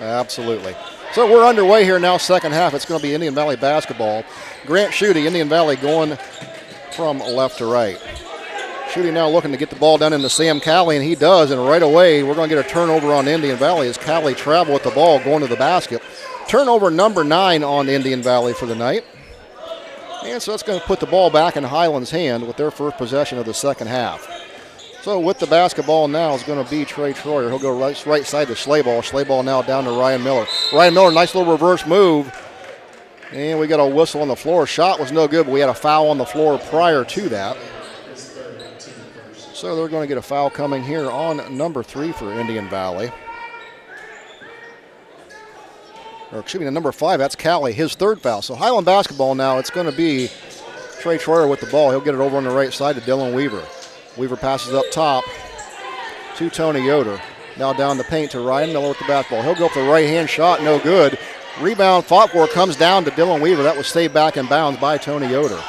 Absolutely. So we're underway here now, second half. It's going to be Indian Valley basketball. Grant Schutte, Indian Valley going from left to right. Schutte now looking to get the ball down into Sam Calley, and he does, and right away we're going to get a turnover on Indian Valley as Calley travel with the ball going to the basket. Turnover number 9 on Indian Valley for the night. And so that's going to put the ball back in Highland's hand with their first possession of the second half. So with the basketball now is going to be Trey Troyer. He'll go right side to Schleybaugh. Schleybaugh now down to Ryan Miller. Ryan Miller, nice little reverse move. And we got a whistle on the floor. Shot was no good, but we had a foul on the floor prior to that. So they're going to get a foul coming here on number 3 for Indian Valley. Or excuse me, number 5, that's Calley, his third foul. So Highland basketball now, it's going to be Trey Troyer with the ball. He'll get it over on the right side to Dylan Weaver. Weaver passes up top to Tony Yoder. Now down the paint to Ryan Miller with the basketball. He'll go for the right-hand shot, no good. Rebound fought for, comes down to Dylan Weaver. That was saved back in bounds by Tony Yoder.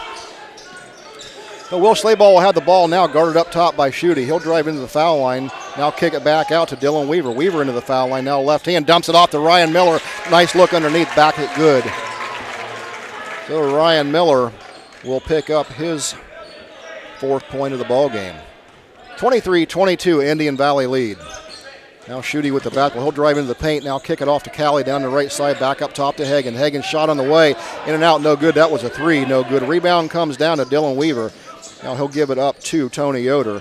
So Will Schleybaugh will have the ball now guarded up top by Schutte. He'll drive into the foul line. Now kick it back out to Dylan Weaver. Weaver into the foul line. Now left hand dumps it off to Ryan Miller. Nice look underneath. Back it good. So Ryan Miller will pick up his 4th point of the ball game. 23-22 Indian Valley lead. Now Schutte with the basketball. He'll drive into the paint. Now kick it off to Calley down the right side. Back up top to Hagan. Hagan shot on the way. In and out. No good. That was a 3. No good. Rebound comes down to Dylan Weaver. Now he'll give it up to Tony Yoder.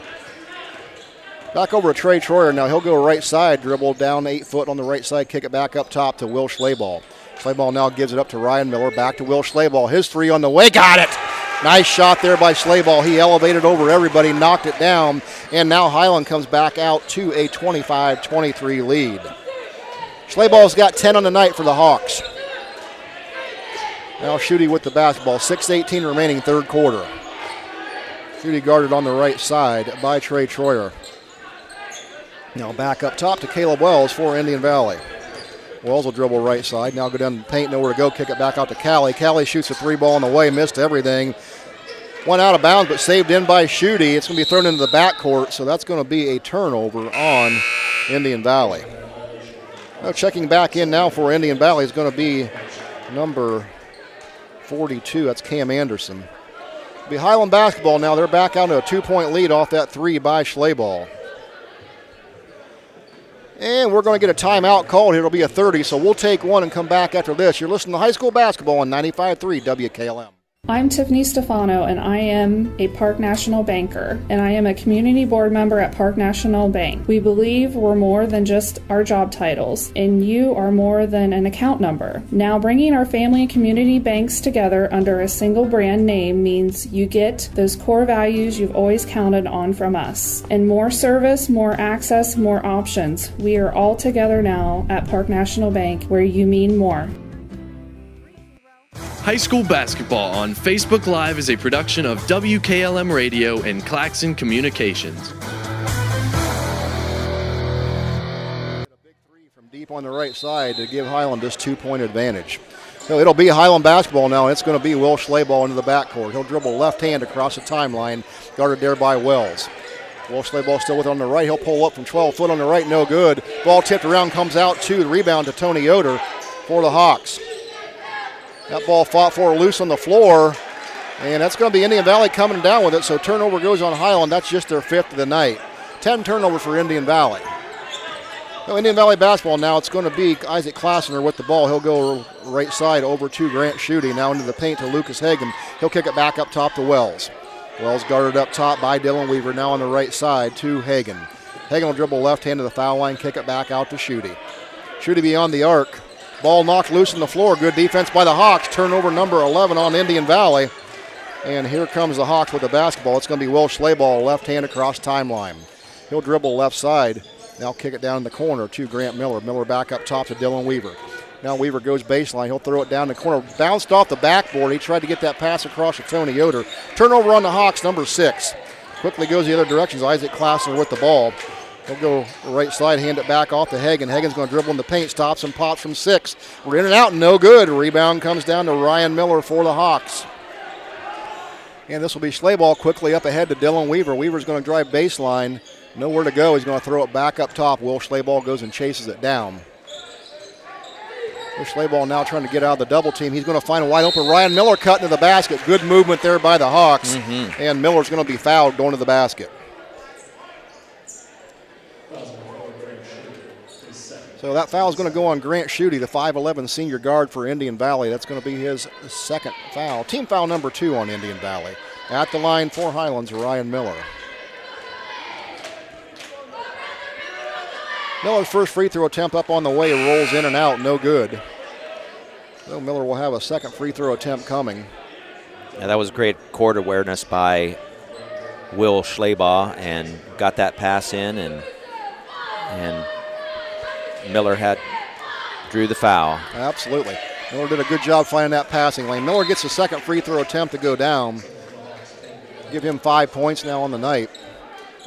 Back over to Trey Troyer. Now he'll go right side, dribble down 8 foot on the right side, kick it back up top to Will Schleybaugh. Schleybaugh now gives it up to Ryan Miller. Back to Will Schleybaugh. His 3 on the way. Got it! Nice shot there by Schleybaugh. He elevated over everybody, knocked it down, and now Highland comes back out to a 25-23 lead. Schleybaugh's got 10 on the night for the Hawks. Now Schutte with the basketball. 6:18 remaining, third quarter. Schutte guarded on the right side by Trey Troyer. Now back up top to Caleb Wells for Indian Valley. Wells will dribble right side. Now go down the paint, nowhere to go. Kick it back out to Callie. Callie shoots a 3-ball on the way, missed everything. Went out of bounds, but saved in by Schutte. It's going to be thrown into the backcourt, so that's going to be a turnover on Indian Valley. Now checking back in now for Indian Valley is going to be number 42. That's Cam Anderson. It'll be Highland basketball now. They're back out to a 2-point lead off that 3 by Schlaball. And we're going to get a timeout called here. It'll be a 30, so we'll take one and come back after this. You're listening to high school basketball on 95.3 WKLM. I'm Tiffany Stefano, and I am a Park National banker, and I am a community board member at Park National Bank. We believe we're more than just our job titles, and you are more than an account number. Now, bringing our family and community banks together under a single brand name means you get those core values you've always counted on from us. And more service, more access, more options. We are all together now at Park National Bank, where you mean more. High School Basketball on Facebook Live is a production of WKLM Radio and Claxon Communications. A big 3 from deep on the right side to give Highland this 2-point advantage. So it'll be Highland basketball now, and it's going to be Will Schlaball into the backcourt. He'll dribble left hand across the timeline, guarded there by Wells. Will Schlaball still with it on the right. He'll pull up from 12 foot on the right, no good. Ball tipped around, comes out to the rebound to Tony Yoder for the Hawks. That ball fought for loose on the floor, and that's going to be Indian Valley coming down with it, so turnover goes on Highland. That's just their 5th of the night. 10 turnovers for Indian Valley. So Indian Valley basketball now, it's going to be Isaac Klassner with the ball. He'll go right side over to Grant Schutte, now into the paint to Lucas Hagan. He'll kick it back up top to Wells. Wells guarded up top by Dylan Weaver, now on the right side to Hagan. Hagan will dribble left hand to the foul line, kick it back out to Schutte. Schutte beyond the arc. Ball knocked loose on the floor. Good defense by the Hawks. Turnover number 11 on Indian Valley. And here comes the Hawks with the basketball. It's going to be Will Schlaball, left hand across timeline. He'll dribble left side. Now kick it down in the corner to Grant Miller. Miller back up top to Dylan Weaver. Now Weaver goes baseline. He'll throw it down the corner. Bounced off the backboard. He tried to get that pass across to Tony Yoder. Turnover on the Hawks, number 6. Quickly goes the other direction. Isaac Klassner with the ball. He'll go right side, hand it back off to Hagan. Hagan's going to dribble in the paint, stops and pops from 6. We're in and out, no good. Rebound comes down to Ryan Miller for the Hawks. And this will be Schlaball quickly up ahead to Dylan Weaver. Weaver's going to drive baseline. Nowhere to go. He's going to throw it back up top. Will Schlaball goes and chases it down. Schlaball now trying to get out of the double team. He's going to find a wide open Ryan Miller cutting to the basket. Good movement there by the Hawks. And Miller's going to be fouled going to the basket. So that foul is going to go on Grant Schutte, the 5'11 senior guard for Indian Valley. That's going to be his 2nd foul. Team foul number 2 on Indian Valley. At the line for Highlands, Ryan Miller. Miller's first free throw attempt up on the way. Rolls in and out, no good. So Miller will have a 2nd free throw attempt coming. Yeah, that was great court awareness by Will Schlaball and got that pass in, and Miller drew the foul. Absolutely. Miller did a good job finding that passing lane. Miller gets a 2nd free throw attempt to go down. Give him 5 points now on the night.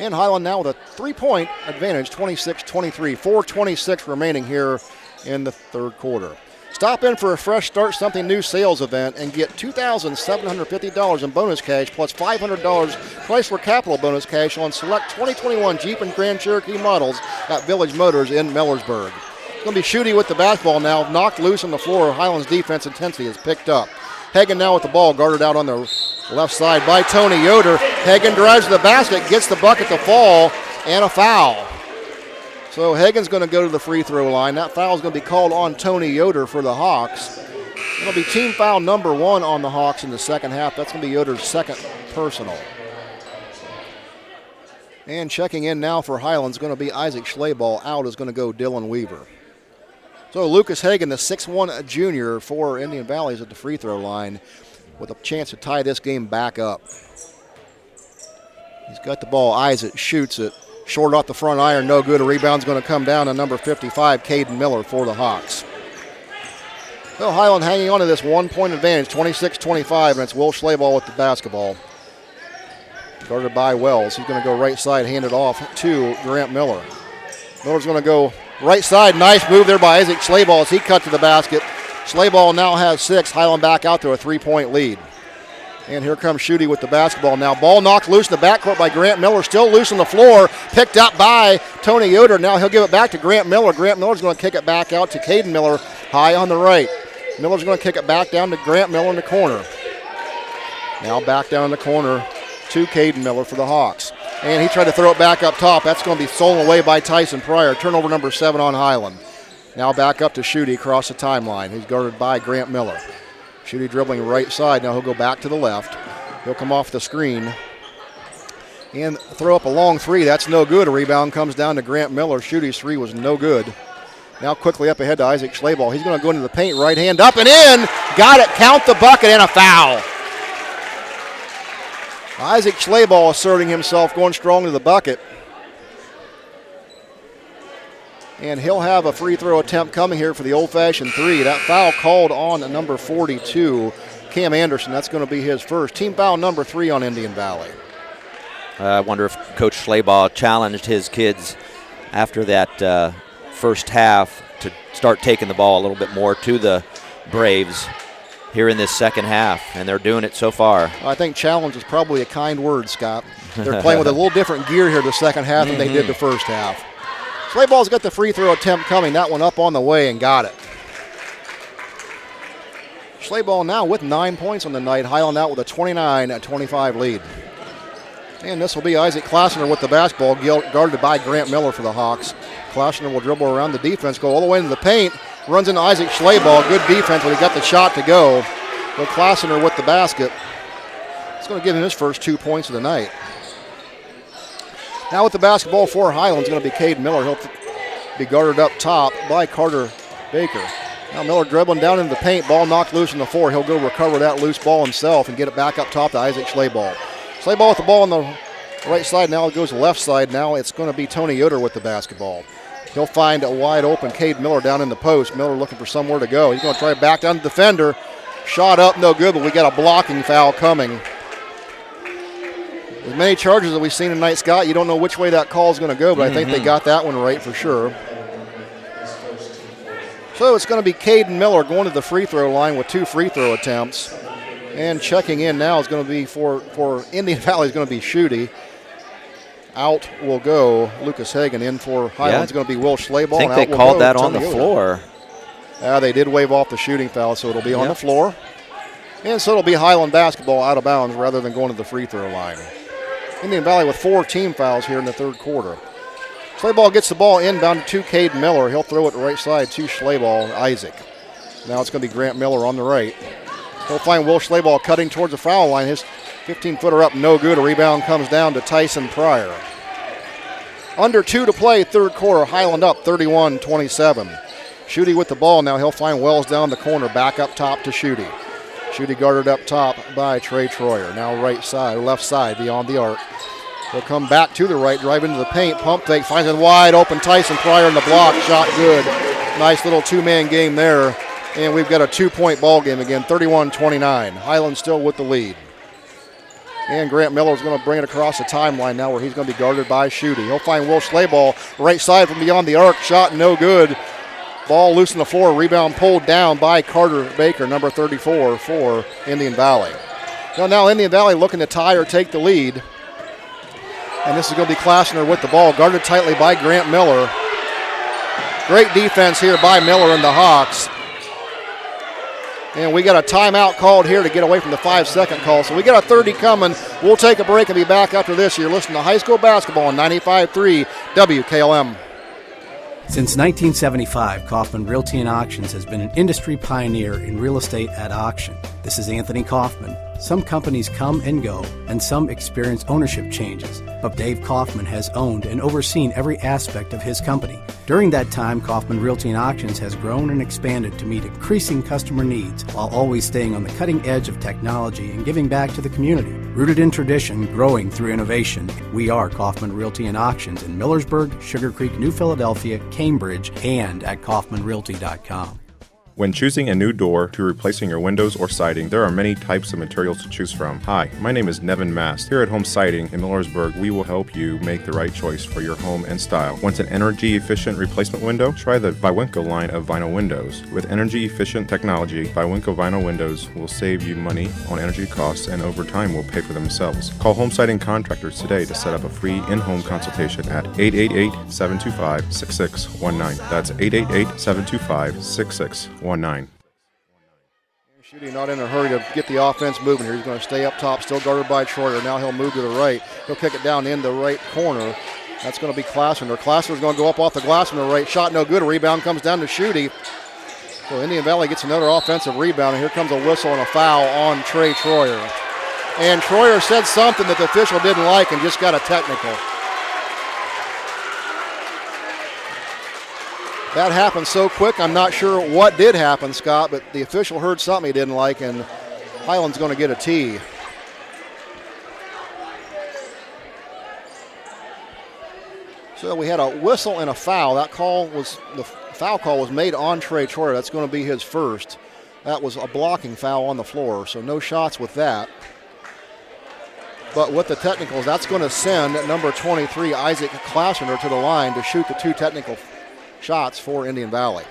And Highland now with a 3-point advantage, 26-23. 4:26 remaining here in the 3rd quarter. Stop in for a fresh start, something new sales event and get $2,750 in bonus cash plus $500 Chrysler Capital bonus cash on select 2021 Jeep and Grand Cherokee models at Village Motors in Millersburg. It's going to be Schutte with the basketball now, knocked loose on the floor. Highland's defense intensity is picked up. Hagan now with the ball, guarded out on the left side by Tony Yoder. Hagan drives to the basket, gets the bucket to fall, and a foul. So Hagan's going to go to the free throw line. That foul is going to be called on Tony Yoder for the Hawks. It'll be team foul number 1 on the Hawks in the 2nd half. That's going to be Yoder's 2nd personal. And checking in now for Highlands is going to be Isaac Schlaball. Out is going to go Dylan Weaver. So Lucas Hagan, the 6'1 junior for Indian Valley, is at the free throw line with a chance to tie this game back up. He's got the ball. Isaac shoots it. Short off the front iron, no good. A rebound's going to come down to number 55, Caden Miller for the Hawks. So Highland hanging on to this 1-point advantage, 26-25, and it's Will Schlaball with the basketball. Guarded by Wells. He's going to go right side, hand it off to Grant Miller. Miller's going to go right side. Nice move there by Isaac Schlaball as he cut to the basket. Schlaball now has 6. Highland back out to a 3-point lead. And here comes Schutte with the basketball now. Ball knocked loose in the backcourt by Grant Miller. Still loose on the floor. Picked up by Tony Yoder. Now he'll give it back to Grant Miller. Grant Miller's going to kick it back out to Caden Miller high on the right. Miller's going to kick it back down to Grant Miller in the corner. Now back down in the corner to Caden Miller for the Hawks. And he tried to throw it back up top. That's going to be stolen away by Tyson Pryor. Turnover number 7 on Highland. Now back up to Schutte across the timeline. He's guarded by Grant Miller. Schutte dribbling right side. Now he'll go back to the left. He'll come off the screen and throw up a long 3. That's no good. A rebound comes down to Grant Miller. Schutte's 3 was no good. Now quickly up ahead to Isaac Schlaball. He's going to go into the paint. Right hand up and in. Got it. Count the bucket and a foul. Isaac Schlaball asserting himself, going strong to the bucket. And he'll have a free throw attempt coming here for the old-fashioned 3. That foul called on number 42, Cam Anderson. That's going to be his first. Team foul number 3 on Indian Valley. I wonder if Coach Schlaball challenged his kids after that first half to start taking the ball a little bit more to the Braves here in this second half, and they're doing it so far. I think challenge is probably a kind word, Scott. They're playing with a little different gear here the second half than they did the first half. Schlaball's got the free throw attempt coming. That one up on the way and got it. Schlaball now with 9 points on the night. Highland out with a 29-25 lead. And this will be Isaac Klausner with the basketball, guarded by Grant Miller for the Hawks. Klausner will dribble around the defense, go all the way into the paint, runs into Isaac Schlaball. Good defense when he got the shot to go. But Klausner with the basket. It's going to give him his first 2 points of the night. Now with the basketball for Highland is going to be Cade Miller. He'll be guarded up top by Carter Baker. Now Miller dribbling down into the paint. Ball knocked loose on the floor. He'll go recover that loose ball himself and get it back up top to Isaac Schlaball. Schlaball with the ball on the right side. Now it goes to the left side. Now it's going to be Tony Yoder with the basketball. He'll find a wide open Cade Miller down in the post. Miller looking for somewhere to go. He's going to try back down the defender. Shot up, no good, but we got a blocking foul coming. As many charges that we've seen tonight, Scott, you don't know which way that call is going to go, but I think they got that one right for sure. So it's going to be Caden Miller going to the free throw line with 2 free throw attempts. And checking in now is going to be for Indian Valley is going to be Schutte. Out will go Lucas Hagan. In for Highland's going to be Will Schlaball. I think they called that on the floor. They did wave off the shooting foul, so it'll be on the floor. And so it'll be Highland basketball out of bounds rather than going to the free throw line. Indian Valley with 4 team fouls here in the third quarter. Schlaball gets the ball inbound to Cade Miller. He'll throw it right side to Schlaball, Isaac. Now it's going to be Grant Miller on the right. He'll find Will Schlaball cutting towards the foul line. His 15-footer up, no good. A rebound comes down to Tyson Pryor. Under 2 to play, third quarter. Highland up 31-27. Schutte with the ball now. He'll find Wells down the corner, back up top to Schutte. Schutte guarded up top by Trey Troyer. Now right side, left side, beyond the arc. He'll come back to the right, drive into the paint, pump fake, finds a wide open Tyson Pryor in the block, shot good. Nice little 2-man game there. And we've got a 2-point ball game again, 31-29. Highland still with the lead. And Grant Miller's going to bring it across the timeline now where he's going to be guarded by Schutte. He'll find Will Schlaball right side from beyond the arc, shot no good. Ball loose on the floor, rebound pulled down by Carter Baker, number 34 for Indian Valley. Now Indian Valley looking to tie or take the lead. And this is going to be Klausner with the ball, guarded tightly by Grant Miller. Great defense here by Miller and the Hawks. And we got a timeout called here to get away from the 5-second call. So we got a 30 coming. We'll take a break and be back after this. You're listening to high school basketball on 95.3 WKLM. Since 1975, Kaufman Realty and Auctions has been an industry pioneer in real estate at auction. This is Anthony Kaufman. Some companies come and go, and some experience ownership changes, but Dave Kaufman has owned and overseen every aspect of his company. During that time, Kaufman Realty and Auctions has grown and expanded to meet increasing customer needs while always staying on the cutting edge of technology and giving back to the community. Rooted in tradition, growing through innovation, we are Kaufman Realty and Auctions in Millersburg, Sugar Creek, New Philadelphia, Cambridge, and at KaufmanRealty.com. When choosing a new door to replacing your windows or siding, there are many types of materials to choose from. Hi, my name is Nevin Mast. Here at Holmes Siding in Millersburg, we will help you make the right choice for your home and style. Want an energy-efficient replacement window? Try the Viwinco line of vinyl windows. With energy-efficient technology, Viwinco vinyl windows will save you money on energy costs and over time will pay for themselves. Call Home Siding Contractors today to set up a free in-home consultation at 888-725-6619. That's 888-725-6619. Shooty not in a hurry to get the offense moving here. He's going to stay up top, still guarded by Troyer. Now he'll move to the right. He'll kick it down in the right corner. That's going to be Klassner. Klassner's going to go up off the glass from the right. Shot no good. A rebound comes down to Shooty. So Indian Valley gets another offensive rebound, and here comes a whistle and a foul on Trey Troyer. And Troyer said something that the official didn't like and just got a technical. That happened so quick, I'm not sure what did happen, Scott, but the official heard something he didn't like, and Highland's going to get a tee. So we had a whistle and a foul. The foul call was made on Trey Troyer. That's going to be his first. That was a blocking foul on the floor, so no shots with that. But with the technicals, that's going to send number 23, Isaac Klassner, to the line to shoot the two technical shots for Indian Valley.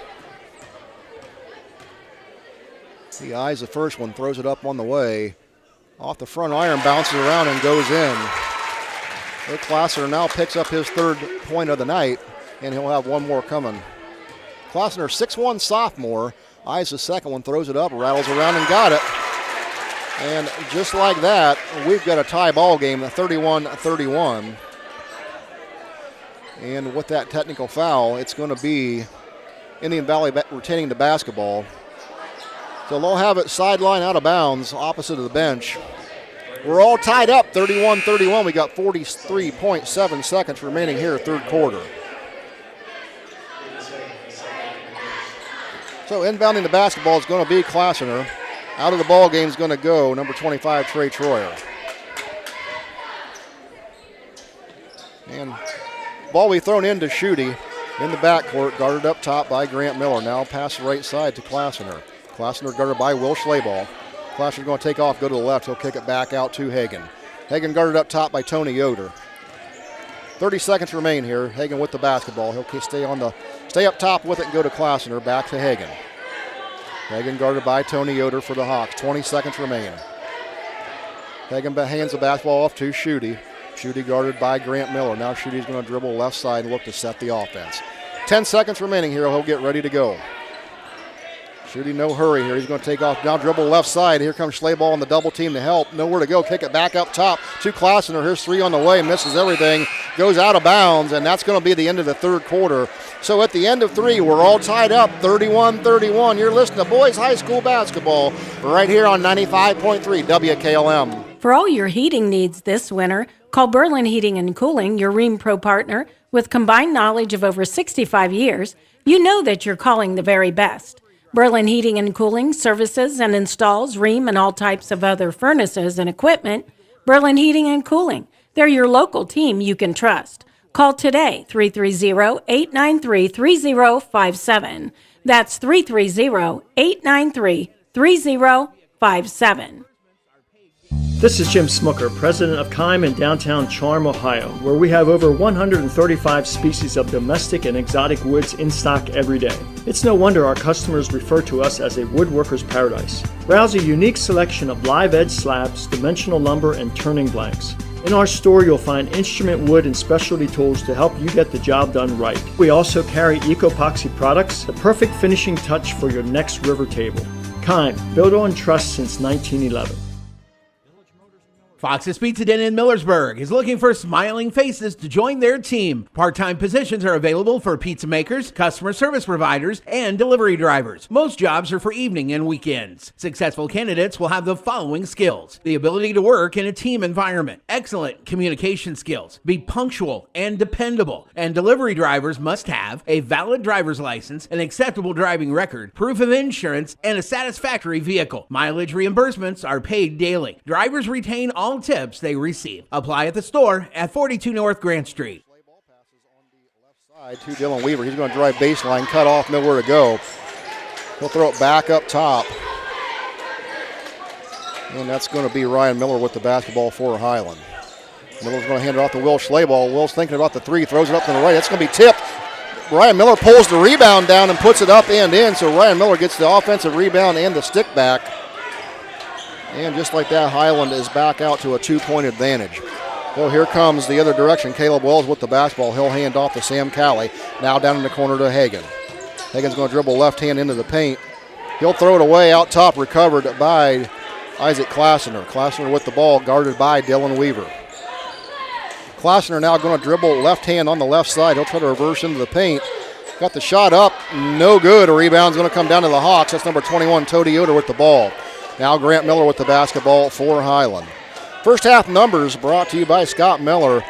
He eyes the first one, throws it up on the way. Off the front iron, bounces around and goes in. Rick Klassner now picks up his third point of the night, and he'll have one more coming. Klassner, 6'1" sophomore, eyes the second one, throws it up, rattles around and got it. And just like that, we've got a tie ball game, 31-31. And with that technical foul, it's going to be Indian Valley retaining the basketball. So they'll have it sideline out of bounds, opposite of the bench. We're all tied up, 31-31. We got 43.7 seconds remaining here, third quarter. So inbounding the basketball is going to be Klassner. Out of the ball game is going to go number 25, Trey Troyer. And ball will be thrown into Shooty in the backcourt, guarded up top by Grant Miller. Now pass the right side to Klassner. Klassner guarded by Will Schlaball. Klassner's going to take off, go to the left. He'll kick it back out to Hagan. Hagan guarded up top by Tony Yoder. 30 seconds remain here. Hagan with the basketball. He'll stay up top with it and go to Klassner. Back to Hagan. Hagan guarded by Tony Yoder for the Hawks. 20 seconds remain. Hagan hands the basketball off to Shooty. Shooty guarded by Grant Miller. Now Shooty's going to dribble left side and look to set the offense. 10 seconds remaining here. He'll get ready to go. Shooty, no hurry here. He's going to take off, now dribble left side. Here comes Schlaball on the double team to help. Nowhere to go. Kick it back up top to Klassner. Here's three on the way. Misses everything. Goes out of bounds, and that's going to be the end of the third quarter. So at the end of three, we're all tied up, 31-31. You're listening to Boys High School basketball right here on 95.3 WKLM. For all your heating needs this winter, call Berlin Heating and Cooling, your Rheem Pro partner. With combined knowledge of over 65 years, you know that you're calling the very best. Berlin Heating and Cooling services and installs Rheem and all types of other furnaces and equipment. Berlin Heating and Cooling, they're your local team you can trust. Call today, 330-893-3057. That's 330-893-3057. This is Jim Smucker, president of Kime in downtown Charm, Ohio, where we have over 135 species of domestic and exotic woods in stock every day. It's no wonder our customers refer to us as a woodworker's paradise. Browse a unique selection of live edge slabs, dimensional lumber, and turning blanks. In our store, you'll find instrument wood and specialty tools to help you get the job done right. We also carry eco-epoxy products, the perfect finishing touch for your next river table. Kime, built on trust since 1911. Fox's Pizza Den in Millersburg is looking for smiling faces to join their team. Part-time positions are available for pizza makers, customer service providers, and delivery drivers. Most jobs are for evening and weekends. Successful candidates will have the following skills: the ability to work in a team environment, excellent communication skills, be punctual and dependable, and delivery drivers must have a valid driver's license, an acceptable driving record, proof of insurance, and a satisfactory vehicle. Mileage reimbursements are paid daily. Drivers retain all tips they receive. Apply at the store at 42 North Grant Street. Side to Dylan Weaver. He's going to drive baseline, cut off, nowhere to go. He'll throw it back up top. And that's going to be Ryan Miller with the basketball for Highland. Miller's going to hand it off to Will Schlaball. Will's thinking about the three, throws it up to the right. It's going to be tipped. Ryan Miller pulls the rebound down and puts it up and in, so Ryan Miller gets the offensive rebound and the stick back. And just like that, Highland is back out to a 2-point advantage. Well, here comes the other direction. Caleb Wells with the basketball. He'll hand off to Sam Calley. Now down in the corner to Hagan. Hagan's going to dribble left hand into the paint. He'll throw it away out top, recovered by Isaac Klassener. Klassener with the ball, guarded by Dylan Weaver. Klassener now going to dribble left hand on the left side. He'll try to reverse into the paint. Got the shot up, no good. A rebound's going to come down to the Hawks. That's number 21, Tody Yoder with the ball. Now Grant Miller with the basketball for Highland. First half numbers brought to you by Scott Miller.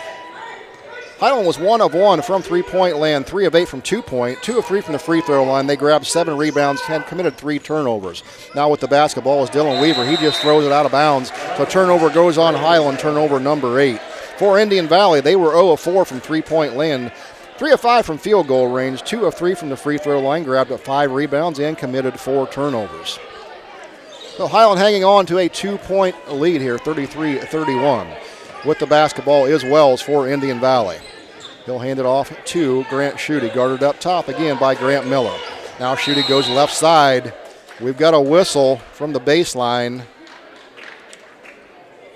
Highland was 1 of 1 from three-point land, 3 of 8 from 2-point, 2 of 3 from the free throw line. They grabbed 7 rebounds and committed 3 turnovers. Now with the basketball is Dylan Weaver. He just throws it out of bounds. So turnover goes on Highland, turnover number 8. For Indian Valley, they were 0 of 4 from three-point land, 3 of 5 from field goal range, 2 of 3 from the free throw line, grabbed up 5 rebounds and committed 4 turnovers. So Highland hanging on to a 2-point lead here, 33-31. With the basketball is Wells for Indian Valley. He'll hand it off to Grant Schutte, guarded up top again by Grant Miller. Now Schutte goes left side. We've got a whistle from the baseline.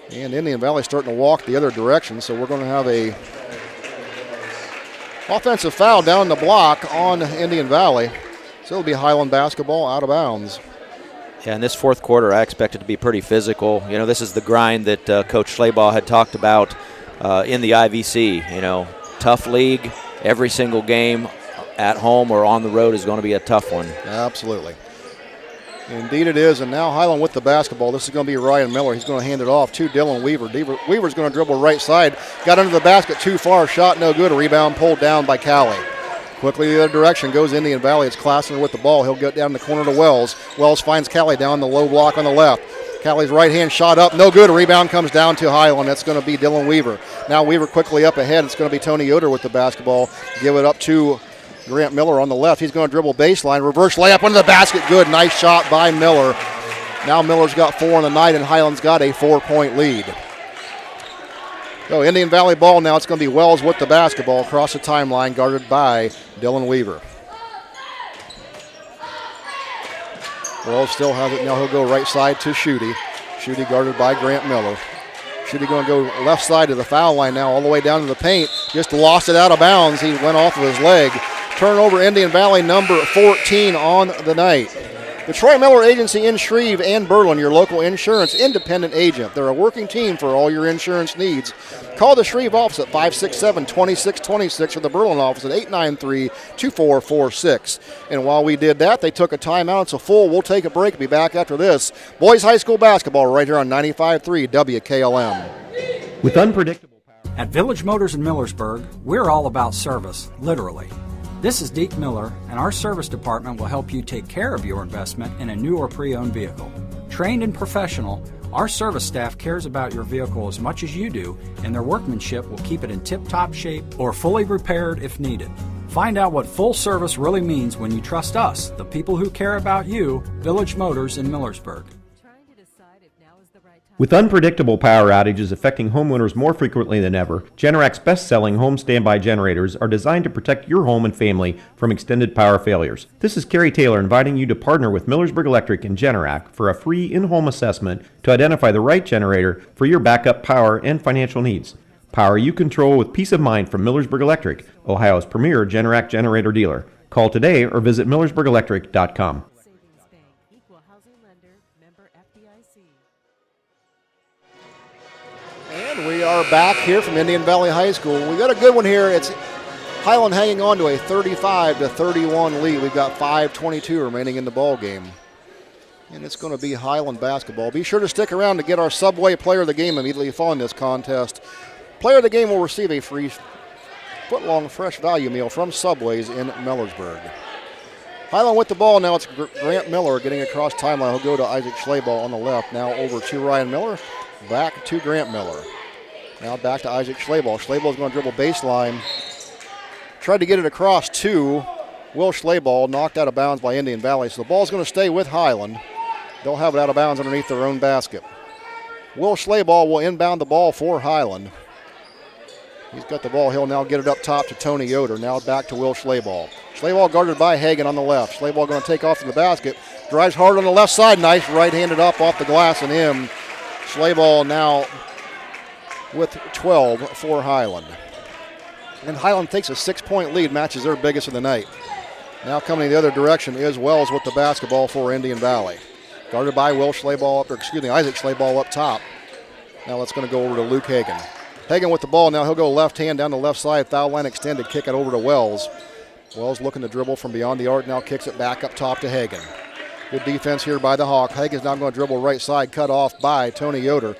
And Indian Valley starting to walk the other direction, so we're going to have a offensive foul down the block on Indian Valley. So it'll be Highland basketball out of bounds. Yeah, in this fourth quarter, I expect it to be pretty physical. You know, this is the grind that Coach Schlaball had talked about in the IVC. You know, tough league. Every single game at home or on the road is going to be a tough one. Absolutely. Indeed it is, and now Highland with the basketball. This is going to be Ryan Miller. He's going to hand it off to Dylan Weaver. Weaver's going to dribble right side. Got under the basket too far. Shot no good. A rebound pulled down by Calley. Quickly the other direction goes Indian Valley. It's Klassener with the ball. He'll get down the corner to Wells. Wells finds Calley down the low block on the left. Calley's right hand shot up. No good. A rebound comes down to Highland. That's going to be Dylan Weaver. Now Weaver quickly up ahead. It's going to be Tony Yoder with the basketball. Give it up to Grant Miller on the left. He's going to dribble baseline. Reverse layup under the basket. Good. Nice shot by Miller. Now Miller's got 4 on the night, and Highland's got a 4-point lead. So Indian Valley ball now. It's going to be Wells with the basketball across the timeline, guarded by Dylan Weaver. Wells still has it. Now he'll go right side to Schutte. Schutte guarded by Grant Miller. Schutte going to go left side to the foul line now, all the way down to the paint. Just lost it out of bounds. He went off of his leg. Turnover, Indian Valley, number 14 on the night. The Troy Miller Agency in Shreve and Berlin, your local insurance independent agent. They're a working team for all your insurance needs. Call the Shreve office at 567-2626 or the Berlin office at 893-2446. And while we did that, they took a timeout. It's a full. We'll take a break. Be back after this. Boys High School basketball right here on 95.3 WKLM. With unpredictable power. At Village Motors in Millersburg, we're all about service, literally. This is Deke Miller, and our service department will help you take care of your investment in a new or pre-owned vehicle. Trained and professional, our service staff cares about your vehicle as much as you do, and their workmanship will keep it in tip-top shape or fully repaired if needed. Find out what full service really means when you trust us, the people who care about you, Village Motors in Millersburg. With unpredictable power outages affecting homeowners more frequently than ever, Generac's best-selling home standby generators are designed to protect your home and family from extended power failures. This is Kerry Taylor inviting you to partner with Millersburg Electric and Generac for a free in-home assessment to identify the right generator for your backup power and financial needs. Power you control with peace of mind from Millersburg Electric, Ohio's premier Generac generator dealer. Call today or visit millersburgelectric.com. And we are back here from Indian Valley High School. We got a good one here. It's Highland hanging on to a 35-31 lead. We've got 5:22 remaining in the ball game. And it's going to be Highland basketball. Be sure to stick around to get our Subway Player of the Game immediately following this contest. Player of the Game will receive a free foot-long fresh value meal from Subway's in Millersburg. Highland with the ball now. It's Grant Miller getting across timeline. He'll go to Isaac Schlaball on the left. Now over to Ryan Miller. Back to Grant Miller. Now back to Isaac Schlaball. Schlaball's going to dribble baseline. Tried to get it across to Will Schlaball knocked out of bounds by Indian Valley. So the ball's going to stay with Highland. They'll have it out of bounds underneath their own basket. Will Schlaball will inbound the ball for Highland. He's got the ball. He'll now get it up top to Tony Yoder. Now back to Will Schlaball. Schlaball guarded by Hagan on the left. Schlaball going to take off to the basket. Drives hard on the left side. Nice right-handed up off the glass and in. Schlaball now with 12 for Highland. And Highland takes a 6-point lead, matches their biggest of the night. Now coming the other direction is Wells with the basketball for Indian Valley. Guarded by Isaac Schlaball up top. Now that's going to go over to Luke Hagan. Hagan with the ball now. He'll go left hand down the left side. Foul line extended. Kick it over to Wells. Wells looking to dribble from beyond the arc. Now kicks it back up top to Hagan. Good defense here by the Hawk. Hagan's now going to dribble right side. Cut off by Tony Yoder.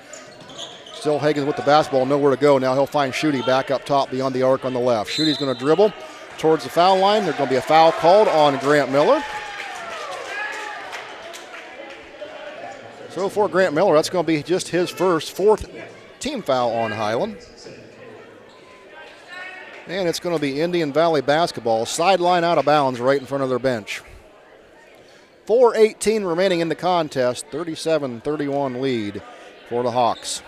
Still Hagan with the basketball. Nowhere to go. Now he'll find Schutte back up top beyond the arc on the left. Schutte's going to dribble towards the foul line. There's going to be a foul called on Grant Miller. So for Grant Miller, that's going to be just his fourth team foul on Highland. And it's going to be Indian Valley basketball. Sideline out of bounds right in front of their bench. 4:18 remaining in the contest. 37-31 lead for the Hawks.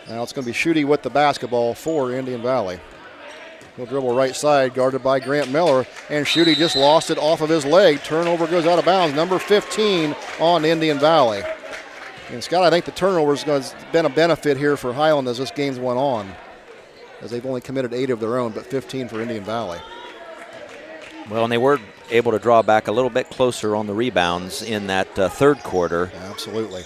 Now it's going to be Schutte with the basketball for Indian Valley. He'll dribble right side, guarded by Grant Miller, and Schutte just lost it off of his leg. Turnover goes out of bounds. Number 15 on Indian Valley. And Scott, I think the turnover has been a benefit here for Highland as this game's went on, as they've only committed 8 of their own, but 15 for Indian Valley. Well, and they were able to draw back a little bit closer on the rebounds in that third quarter. Absolutely.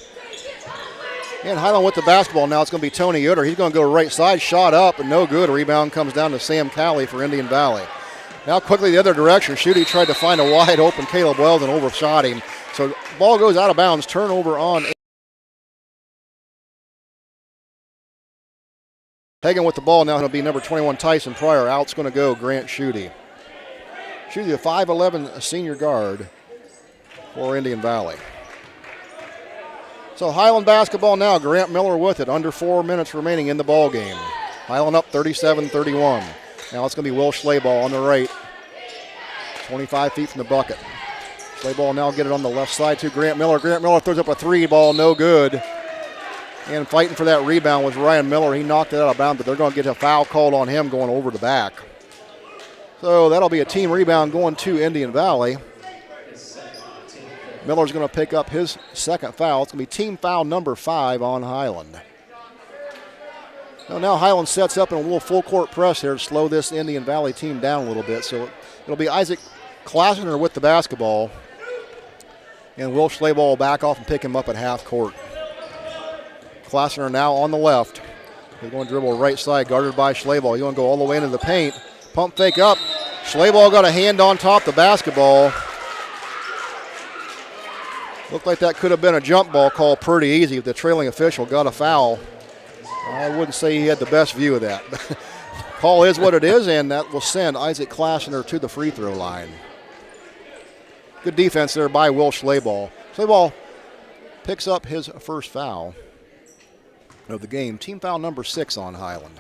And Highland with the basketball now. It's going to be Tony Yoder. He's going to go right side, shot up, and no good. Rebound comes down to Sam Cowley for Indian Valley. Now quickly the other direction. Schutte tried to find a wide open Caleb Wells and overshot him. So ball goes out of bounds. Turnover on Hagan with the ball now. It'll be number 21 Tyson Pryor. Out's going to go Grant Schutte. Schutte, a 5'11 senior guard for Indian Valley. So Highland basketball now. Grant Miller with it. Under 4 minutes remaining in the ball game. Highland up 37-31. Now it's going to be Will Schlaball on the right. 25 feet from the bucket. Schlaball now get it on the left side to Grant Miller. Grant Miller throws up a three ball, no good. And fighting for that rebound was Ryan Miller. He knocked it out of bounds, but they're going to get a foul called on him going over the back. So that'll be a team rebound going to Indian Valley. Miller's going to pick up his second foul. It's going to be team foul number 5 on Highland. Now Highland sets up in a little full court press here to slow this Indian Valley team down a little bit. So it'll be Isaac Klassner with the basketball. And Will Schlaball will back off and pick him up at half court. Klassner now on the left. He's going to dribble right side, guarded by Schlaball. He's going to go all the way into the paint. Pump fake up. Schlaball got a hand on top the basketball. Looked like that could have been a jump ball call pretty easy if the trailing official got a foul. I wouldn't say he had the best view of that. Call is what it is, and that will send Isaac Klassner to the free throw line. Good defense there by Will Schlaball. Schlaball picks up his first foul of the game. Team foul number 6 on Highland.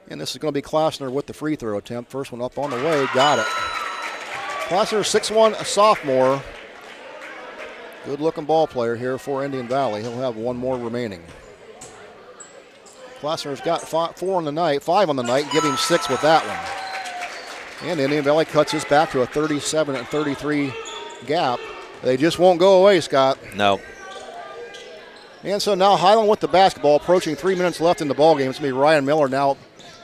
And this is going to be Klassner with the free throw attempt. First one up on the way, got it. Klassner, 6'1", a sophomore. Good-looking ball player here for Indian Valley. He'll have one more remaining. Klassner's got 5 on the night, giving 6 with that one. And Indian Valley cuts this back to a 37-33 gap. They just won't go away, Scott. No. And so now Highland with the basketball, approaching 3 minutes left in the ball game. It's going to be Ryan Miller now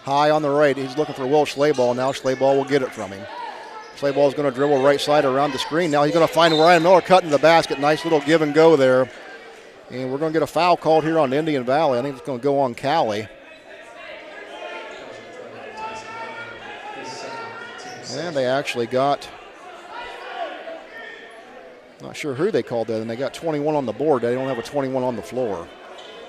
high on the right. He's looking for Will Schlaball. Now Schlaball will get it from him. Schlaball is going to dribble right side around the screen. Now he's going to find Ryan Miller cutting the basket. Nice little give and go there. And we're going to get a foul called here on Indian Valley. I think it's going to go on Cowley. And they actually got, not sure who they called that, and they got 21 on the board. They don't have a 21 on the floor.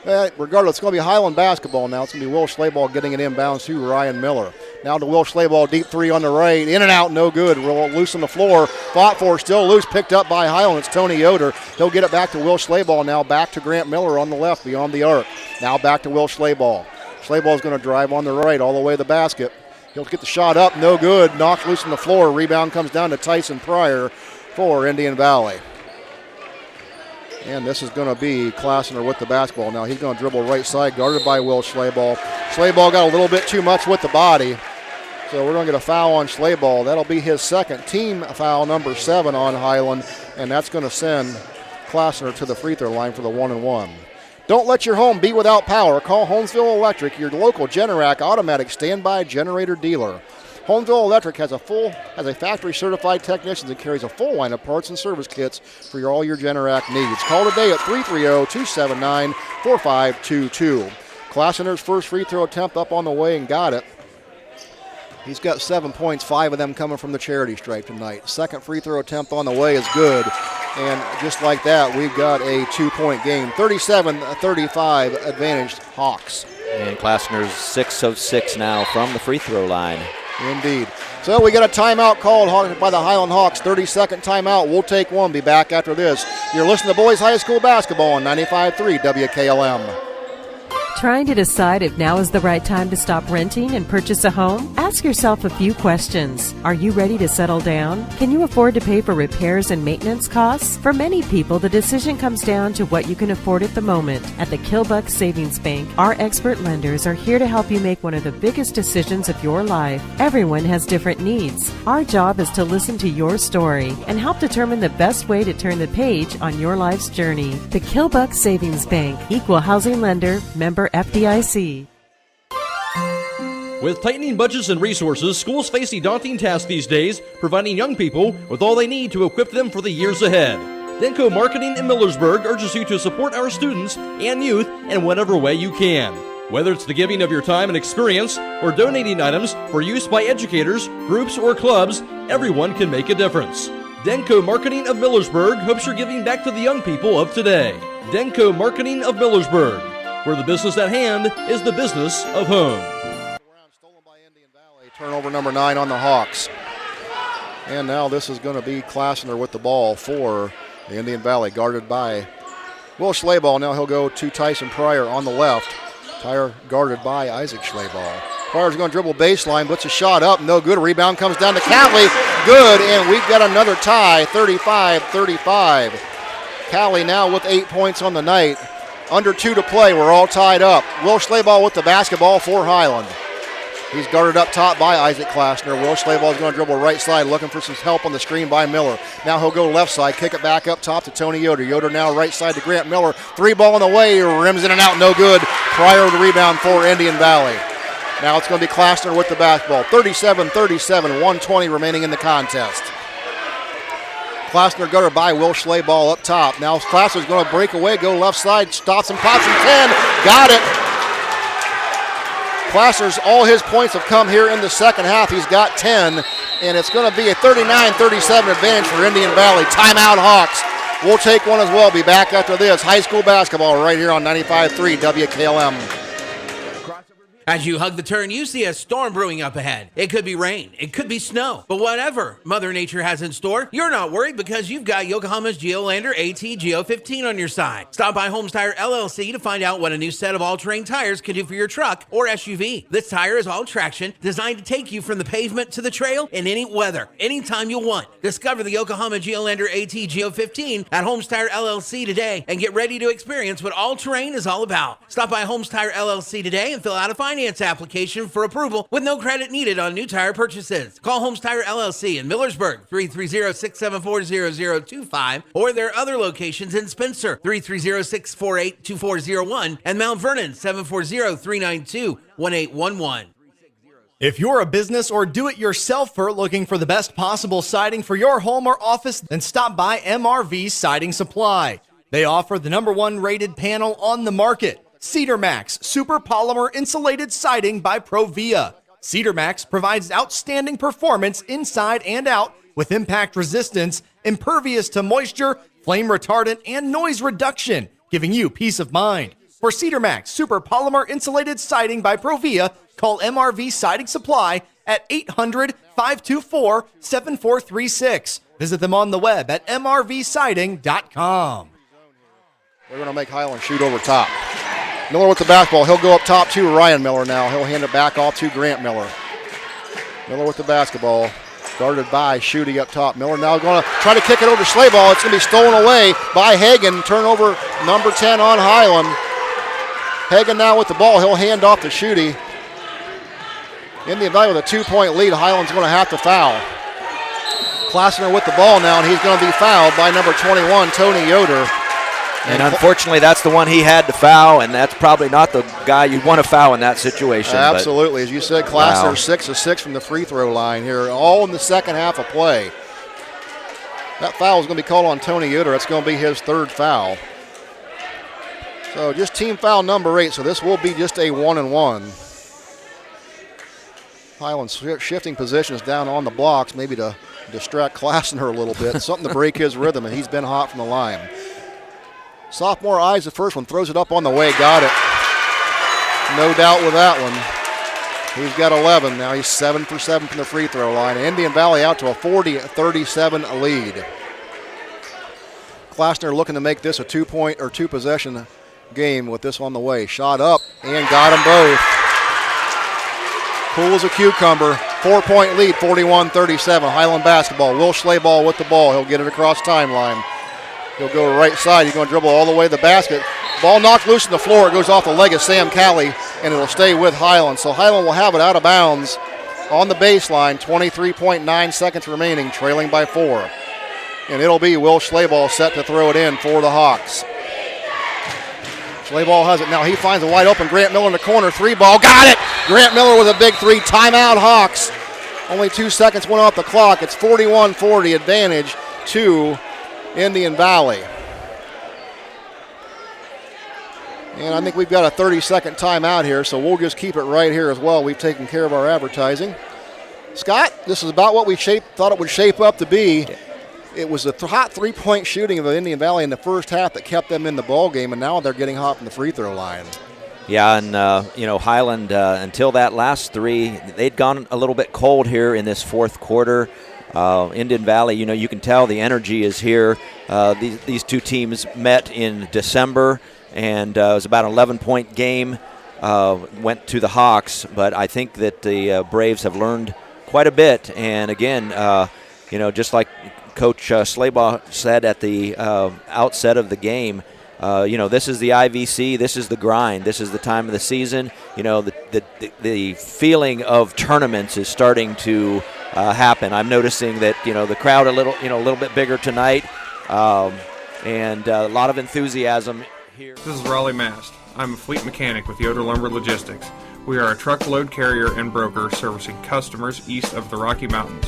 Regardless, it's going to be Highland basketball now. It's going to be Will Schlaball getting it inbounds to Ryan Miller. Now to Will Schlaball, deep three on the right. In and out, no good. Loose on the floor. Fought for, still loose, picked up by Highland. It's Tony Yoder. He'll get it back to Will Schlaball now. Back to Grant Miller on the left beyond the arc. Now back to Will Schlaball. Schlaball's going to drive on the right all the way to the basket. He'll get the shot up, no good. Knocked loose on the floor. Rebound comes down to Tyson Pryor for Indian Valley. And this is going to be Klassner with the basketball. Now he's going to dribble right side, guarded by Will Schleybaugh. Schleybaugh got a little bit too much with the body, so we're going to get a foul on Schleybaugh. That'll be his second team foul, number 7 on Highland, and that's going to send Klassner to the free throw line for the 1-and-1. Don't let your home be without power. Call Holmesville Electric, your local Generac automatic standby generator dealer. Holmesville Electric has a factory certified technicians and carries a full line of parts and service kits for all your Generac needs. Call today at 330-279-4522. Klassner's first free throw attempt up on the way and got it. He's got 7 points, 5 of them coming from the charity stripe tonight. Second free throw attempt on the way is good. And just like that, we've got a 2-point game. 37-35 advantaged Hawks. And Klassner's 6 of 6 now from the free throw line. Indeed. So we got a timeout called by the Highland Hawks. 30-second timeout. We'll take one. Be back after this. You're listening to Boys High School Basketball on 95.3 WKLM. Trying to decide if now is the right time to stop renting and purchase a home? Ask yourself a few questions. Are you ready to settle down? Can you afford to pay for repairs and maintenance costs? For many people, the decision comes down to what you can afford at the moment. At the Kilbuck Savings Bank, our expert lenders are here to help you make one of the biggest decisions of your life. Everyone has different needs. Our job is to listen to your story and help determine the best way to turn the page on your life's journey. The Kilbuck Savings Bank, equal housing lender, member FDIC. With tightening budgets and resources, schools face a daunting task these days, providing young people with all they need to equip them for the years ahead. Denko Marketing in Millersburg urges you to support our students and youth in whatever way you can. Whether it's the giving of your time and experience or donating items for use by educators, groups, or clubs, everyone can make a difference. Denko Marketing of Millersburg hopes you're giving back to the young people of today. Denko Marketing of Millersburg, where the business at hand is the business of home. Turnover number 9 on the Hawks. And now this is going to be Klassner with the ball for the Indian Valley, guarded by Will Schleybaugh. Now he'll go to Tyson Pryor on the left. Pryor guarded by Isaac Schleybaugh. Pryor's going to dribble baseline, puts a shot up, no good. A rebound comes down to Cowley, good, and we've got another tie, 35-35. Cowley now with 8 points on the night. Under 2 to play, we're all tied up. Will Schleybaugh with the basketball for Highland. He's guarded up top by Isaac Klassner. Will Schleybaugh is going to dribble right side, looking for some help on the screen by Miller. Now he'll go left side, kick it back up top to Tony Yoder. Yoder now right side to Grant Miller. 3 ball on the way, rims in and out, no good. Pryor the rebound for Indian Valley. Now it's going to be Klassner with the basketball. 37-37, 1:20 remaining in the contest. Klassner guarded by Will Schleybaugh up top. Now Klassner's going to break away, go left side, stops and pops from 10. Got it. Klassner's, all his points have come here in the second half. He's got 10, and it's going to be a 39-37 advantage for Indian Valley. Timeout Hawks. We'll take one as well. Be back after this. High school basketball right here on 95.3 WKLM. As you hug the turn, you see a storm brewing up ahead. It could be rain, it could be snow, but whatever Mother Nature has in store, you're not worried because you've got Yokohama's Geolander AT Geo15 on your side. Stop by Holmes Tire LLC to find out what a new set of all-terrain tires can do for your truck or SUV. This tire is all-traction, designed to take you from the pavement to the trail in any weather, anytime you want. Discover the Yokohama Geolander AT Geo15 at Holmes Tire LLC today and get ready to experience what all-terrain is all about. Stop by Holmes Tire LLC today and fill out a finance application for approval with no credit needed on new tire purchases. Call Holmes Tire LLC in Millersburg, 330-674-0025, or their other locations in Spencer, 330-648-2401, and Mount Vernon, 740-392-1811. If you're a business or do-it-yourselfer looking for the best possible siding for your home or office, then stop by MRV Siding Supply. They offer the #1 rated panel on the market, Cedar Max Super Polymer Insulated Siding by Provia. Cedar Max provides outstanding performance inside and out with impact resistance, impervious to moisture, flame retardant, and noise reduction, giving you peace of mind. For Cedar Max Super Polymer Insulated Siding by Provia, call MRV Siding Supply at 800-524-7436. Visit them on the web at mrvsiding.com. They're going to make Highland shoot over top. Miller with the basketball. He'll go up top to Ryan Miller now. He'll hand it back off to Grant Miller. Miller with the basketball. Guarded by Schutte up top. Miller now going to try to kick it over to Slayball. It's going to be stolen away by Hagan. Turnover number 10 on Highland. Hagan now with the ball. He'll hand off to Schutte. Indian Valley with a 2-point lead. Highland's going to have to foul. Klassner with the ball now, and he's going to be fouled by number 21, Tony Yoder. And unfortunately, that's the one he had to foul, and that's probably not the guy you'd want to foul in that situation. Absolutely. As you said, Klassner 6 of 6 from the free throw line here, all in the second half of play. That foul is going to be called on Tony Yoder. That's going to be his third foul. So just team foul number 8, so this will be just a 1-and-1. Highland's shifting positions down on the blocks, maybe to distract Klassner a little bit, something to break his rhythm, and he's been hot from the line. Sophomore eyes the first one, throws it up on the way, got it. No doubt with that one. He's got 11. Now he's 7 for 7 from the free throw line. Indian Valley out to a 40-37 lead. Klassner looking to make this a 2-point or 2-possession game with this on the way. Shot up and got them both. Cool as a cucumber. 4-point lead, 41-37. Highland basketball. Will Schlaball with the ball. He'll get it across timeline. He'll go right side. He's going to dribble all the way to the basket. Ball knocked loose on the floor. It goes off the leg of Sam Callie, and it'll stay with Highland. So Highland will have it out of bounds on the baseline. 23.9 seconds remaining, trailing by 4. And it'll be Will Schlaball set to throw it in for the Hawks. Schlaball has it now. He finds a wide open Grant Miller in the corner. 3-ball. Got it! Grant Miller with a big 3. Timeout, Hawks. Only 2 seconds went off the clock. It's 41-40 advantage to Indian Valley. And I think we've got a 30-second timeout here, so we'll just keep it right here as well. We've taken care of our advertising. Scott, this is about what we thought it would shape up to be. It was the hot 3-point shooting of Indian Valley in the first half that kept them in the ball game, and now they're getting hot from the free throw line. Yeah, and, Highland, until that last 3, they'd gone a little bit cold here in this fourth quarter. Indian Valley, you can tell the energy is here. These two teams met in December, and it was about an 11-point game, went to the Hawks, but I think that the Braves have learned quite a bit. And again, just like Coach Schlaball said at the outset of the game, this is the IVC, this is the grind, this is the time of the season. The feeling of tournaments is starting to happen. I'm noticing that the crowd a little bit bigger tonight, and a lot of enthusiasm here. This is Raleigh Mast. I'm a fleet mechanic with Yoder Lumber Logistics. We are a truckload carrier and broker servicing customers east of the Rocky Mountains.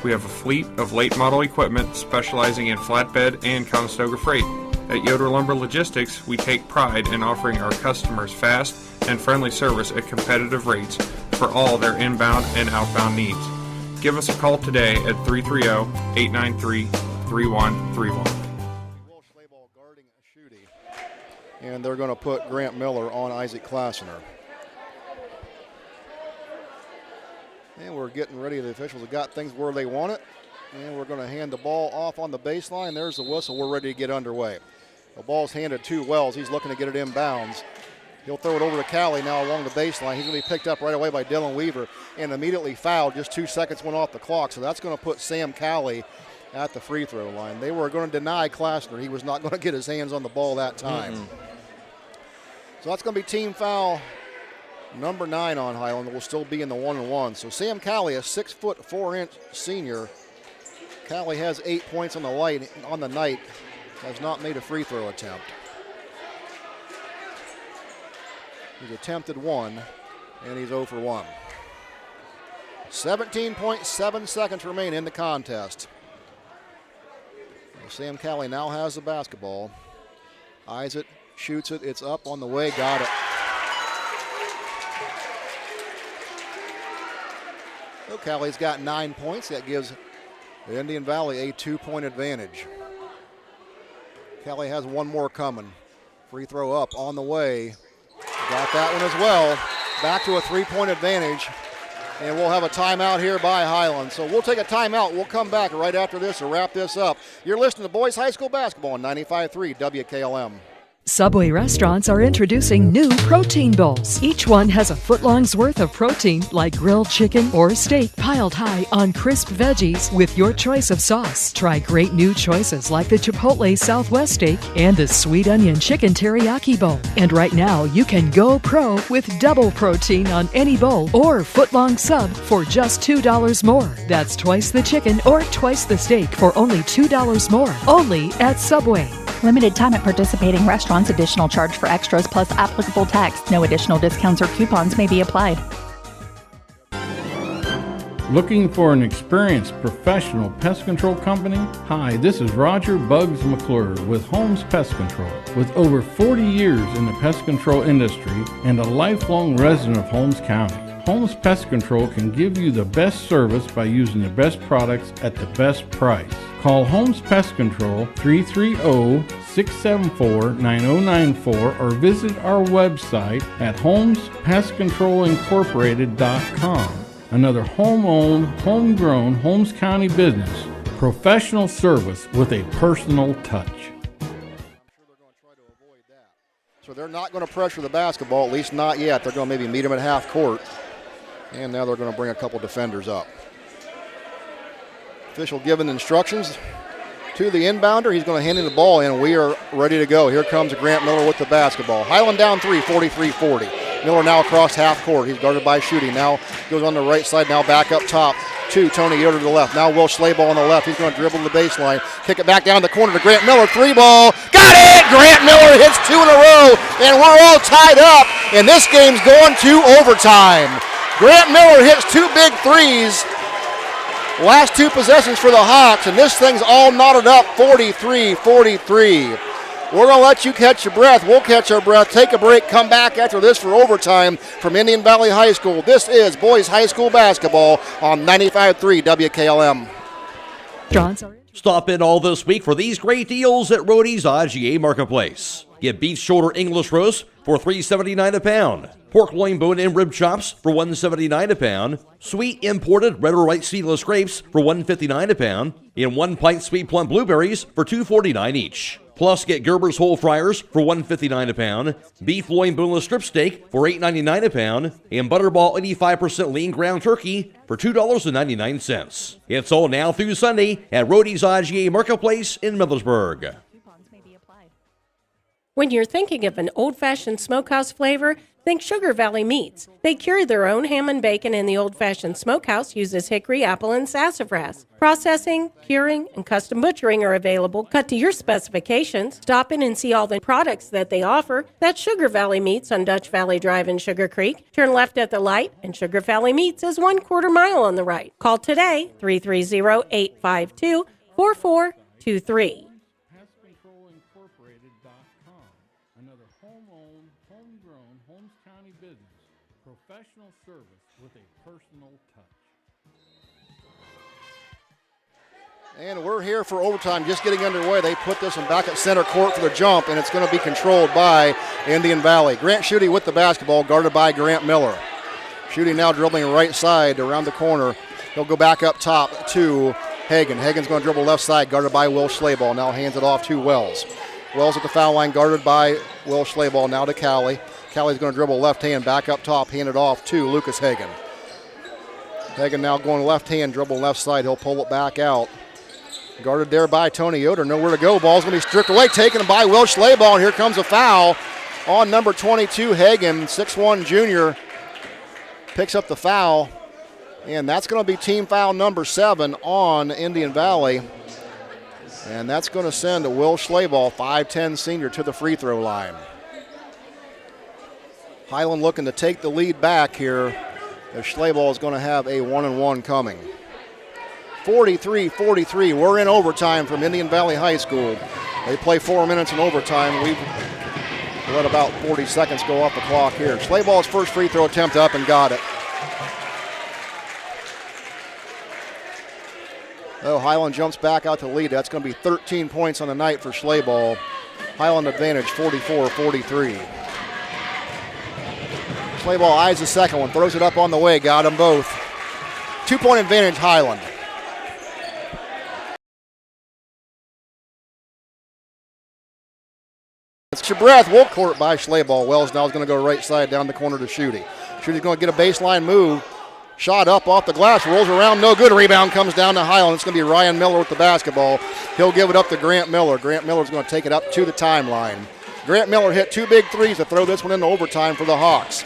We have a fleet of late model equipment specializing in flatbed and Conestoga freight. At Yoder Lumber Logistics, we take pride in offering our customers fast and friendly service at competitive rates for all their inbound and outbound needs. Give us a call today at 330-893-3131. And they're going to put Grant Miller on Isaac Klassner. And we're getting ready. The officials have got things where they want it. And we're going to hand the ball off on the baseline. There's the whistle. We're ready to get underway. The ball's handed to Wells. He's looking to get it inbounds. He'll throw it over to Callie now along the baseline. He's going to be picked up right away by Dylan Weaver and immediately fouled. Just 2 seconds went off the clock. So that's going to put Sam Callie at the free throw line. They were going to deny Klassner. He was not going to get his hands on the ball that time. So that's going to be team foul number 9 on Highland. Will still be in the 1-and-1. So Sam Callie, a 6'4" senior. Callie has 8 points on the night. Has not made a free throw attempt. He's attempted 1, and he's 0 for 1. 17.7 seconds remain in the contest. Sam Callie now has the basketball. Eyes it, shoots it, it's up on the way, got it. So Callie's got 9 points. That gives the Indian Valley a 2-point advantage. Callie has one more coming. Free throw up on the way. Got that one as well. Back to a 3-point advantage. And we'll have a timeout here by Highland. So we'll take a timeout. We'll come back right after this to wrap this up. You're listening to Boys High School Basketball on 95.3 WKLM. Subway restaurants are introducing new protein bowls. Each one has a foot-long's worth of protein, like grilled chicken or steak piled high on crisp veggies with your choice of sauce. Try great new choices like the Chipotle Southwest steak and the sweet onion chicken teriyaki bowl. And right now, you can go pro with double protein on any bowl or foot-long sub for just $2 more. That's twice the chicken or twice the steak for only $2 more. Only at Subway. Limited time at participating restaurants. Additional charge for extras plus applicable tax. No additional discounts or coupons may be applied. Looking for an experienced professional pest control company? Hi, this is Roger Bugs McClure with Holmes Pest Control. With over 40 years in the pest control industry and a lifelong resident of Holmes County, Holmes Pest Control can give you the best service by using the best products at the best price. Call Holmes Pest Control 330-674-9094 or visit our website at holmespestcontrolincorporated.com. Another home-owned, homegrown Holmes County business. Professional service with a personal touch. So they're not going to pressure the basketball, at least not yet. They're going to maybe meet them at half court. And now they're going to bring a couple defenders up. Official giving instructions to the inbounder. He's going to hand him the ball in. We are ready to go. Here comes Grant Miller with the basketball. Highland down 3, 43-40. Miller now across half court. He's guarded by Shooting. Now goes on the right side. Now back up top to Tony Yoder to the left. Now Will Schlaball on the left. He's going to dribble to the baseline. Kick it back down the corner to Grant Miller. 3-ball. Got it! Grant Miller hits 2 in a row. And we're all tied up. And this game's going to overtime. Grant Miller hits 2 big threes. Last 2 possessions for the Hawks, and this thing's all knotted up 43-43. We're going to let you catch your breath. We'll catch our breath, take a break, come back after this for overtime from Indian Valley High School. This is boys high school basketball on 95.3 WKLM. Stop in all this week for these great deals at Rody's IGA Marketplace. Get beef shoulder English roast for $3.79 a pound. Pork loin bone and rib chops for $1.79 a pound. Sweet imported red or white seedless grapes for $1.59 a pound. And 1 pint sweet plum blueberries for $2.49 each. Plus, get Gerber's whole fryers for $1.59 a pound. Beef loin boneless strip steak for $8.99 a pound. And Butterball 85% lean ground turkey for $2.99. It's all now through Sunday at Rody's IGA Marketplace in Millersburg. When you're thinking of an old-fashioned smokehouse flavor, think Sugar Valley Meats. They carry their own ham and bacon, and the old-fashioned smokehouse uses hickory, apple, and sassafras. Processing, curing, and custom butchering are available, cut to your specifications. Stop in and see all the products that they offer. That's Sugar Valley Meats on Dutch Valley Drive in Sugar Creek. Turn left at the light, and Sugar Valley Meats is 1/4 mile on the right. Call today, 330-852-4423. Professional service with a personal touch. And we're here for overtime, just getting underway. They put this one back at center court for the jump, and it's going to be controlled by Indian Valley. Grant Shooting with the basketball, guarded by Grant Miller. Shooting now dribbling right side around the corner. He'll go back up top to Hagan. Hagan's going to dribble left side, guarded by Will Schlaball. Now hands it off to Wells. Wells at the foul line, guarded by Will Schlaball. Now to Callie. Callie's going to dribble left hand, back up top, hand it off to Lucas Hagan. Hagan now going left hand, dribble left side. He'll pull it back out. Guarded there by Tony Yoder. Nowhere to go. Ball's going to be stripped away, taken by Will Schlaball. And here comes a foul on number 22, Hagan. 6'1 junior picks up the foul. And that's going to be team foul number 7 on Indian Valley. And that's going to send Will Schlaball, 5'10 senior, to the free throw line. Highland looking to take the lead back here as Schlaball is going to have a 1-and-1 coming. 43-43, we're in overtime from Indian Valley High School. They play 4 minutes in overtime. We've let about 40 seconds go off the clock here. Schlaball's first free throw attempt up and got it. Oh, Highland jumps back out to lead. That's going to be 13 points on the night for Schlaball. Highland advantage 44-43. Schlaball eyes the second one, throws it up on the way, got them both. 2-point advantage, Highland. It's your breath. Wolf court by Schlaball. Wells now is going to go right side down the corner to Schutte. Schutte's going to get a baseline move. Shot up off the glass, rolls around, no good. Rebound comes down to Highland. It's going to be Ryan Miller with the basketball. He'll give it up to Grant Miller. Grant Miller's going to take it up to the timeline. Grant Miller hit 2 big threes to throw this one into overtime for the Hawks.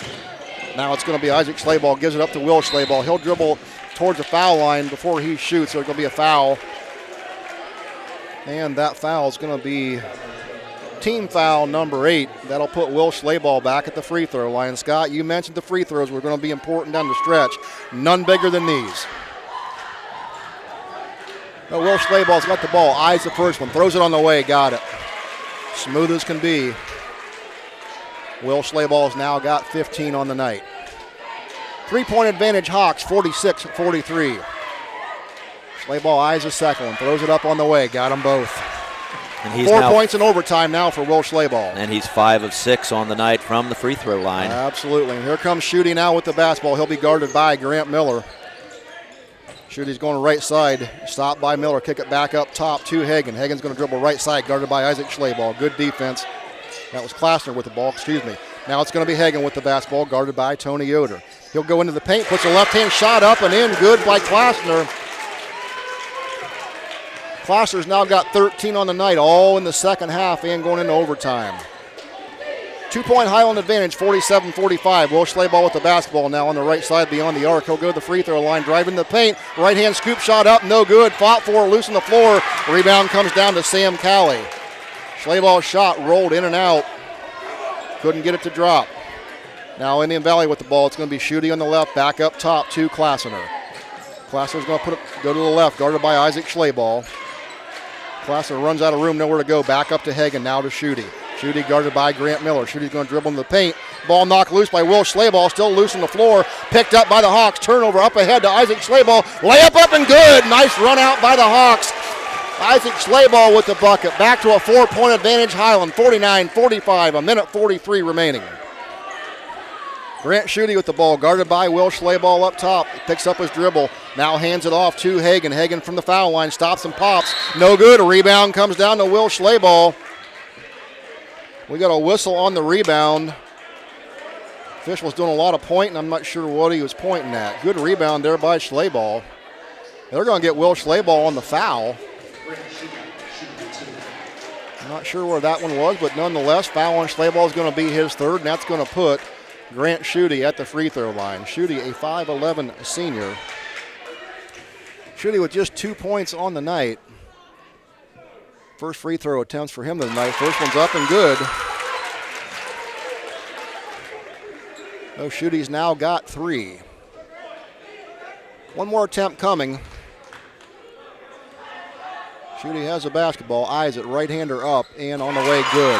Now it's going to be Isaac Schlaball, gives it up to Will Schlaball. He'll dribble towards the foul line before he shoots, so it's going to be a foul. And that foul is going to be team foul number 8. That'll put Will Schlaball back at the free throw line. Scott, you mentioned the free throws were going to be important down the stretch. None bigger than these. But Will Schlaball's got the ball, eyes the first one, throws it on the way, got it. Smooth as can be. Will Schlaball's now got 15 on the night. 3-point advantage Hawks, 46-43. Schlaball eyes the second one, throws it up on the way, got them both. And he's 4 points in overtime now for Will Schlaball. And he's 5 of 6 on the night from the free throw line. Absolutely. Here comes Schutte now with the basketball. He'll be guarded by Grant Miller. Schutte's going right side. Stopped by Miller. Kick it back up top to Hagen. Hagen's going to dribble right side, guarded by Isaac Schlaball. Good defense. That was Klassner with the ball. Excuse me. Now it's going to be Hagen with the basketball, guarded by Tony Yoder. He'll go into the paint, puts a left-hand shot up and in. Good by Klassner. Klassner's now got 13 on the night, all in the second half and going into overtime. 2-point Highland advantage, 47-45. Will Schlaball with the basketball now on the right side beyond the arc. He'll go to the free throw line, driving the paint. Right-hand scoop shot up, no good. Fought for, loose on the floor. Rebound comes down to Sam Cowley. Schlaball's shot rolled in and out. Couldn't get it to drop. Now Indian Valley with the ball. It's going to be Schutte on the left, back up top to Klassner. Klassner's going to go to the left, guarded by Isaac Schlaball. Klassner runs out of room, nowhere to go. Back up to Hagen, now to Schutte. Schutte guarded by Grant Miller. Schutte's going to dribble in the paint. Ball knocked loose by Will Schlaball, still loose on the floor. Picked up by the Hawks. Turnover up ahead to Isaac Schlaball. Layup up and good. Nice run out by the Hawks. Isaac Schlaball with the bucket. Back to a 4-point advantage. Highland 49-45, a minute 43 remaining. Grant Schutte with the ball, guarded by Will Schlaball up top. Picks up his dribble. Now hands it off to Hagen. Hagen from the foul line stops and pops. No good. A rebound comes down to Will Schlaball. We got a whistle on the rebound. Official's doing a lot of pointing. I'm not sure what he was pointing at. Good rebound there by Schlaball. They're going to get Will Schlaball on the foul. I'm not sure where that one was, but nonetheless, foul on Schlaball is going to be his third, and that's going to put Grant Schutte at the free throw line. Schutte, a 5'11 senior. Schutte with just 2 points on the night. First free throw attempts for him tonight. First one's up and good. So Schutte's now got 3. One more attempt coming. Schutte has a basketball, eyes it, right-hander up, and on the way, good.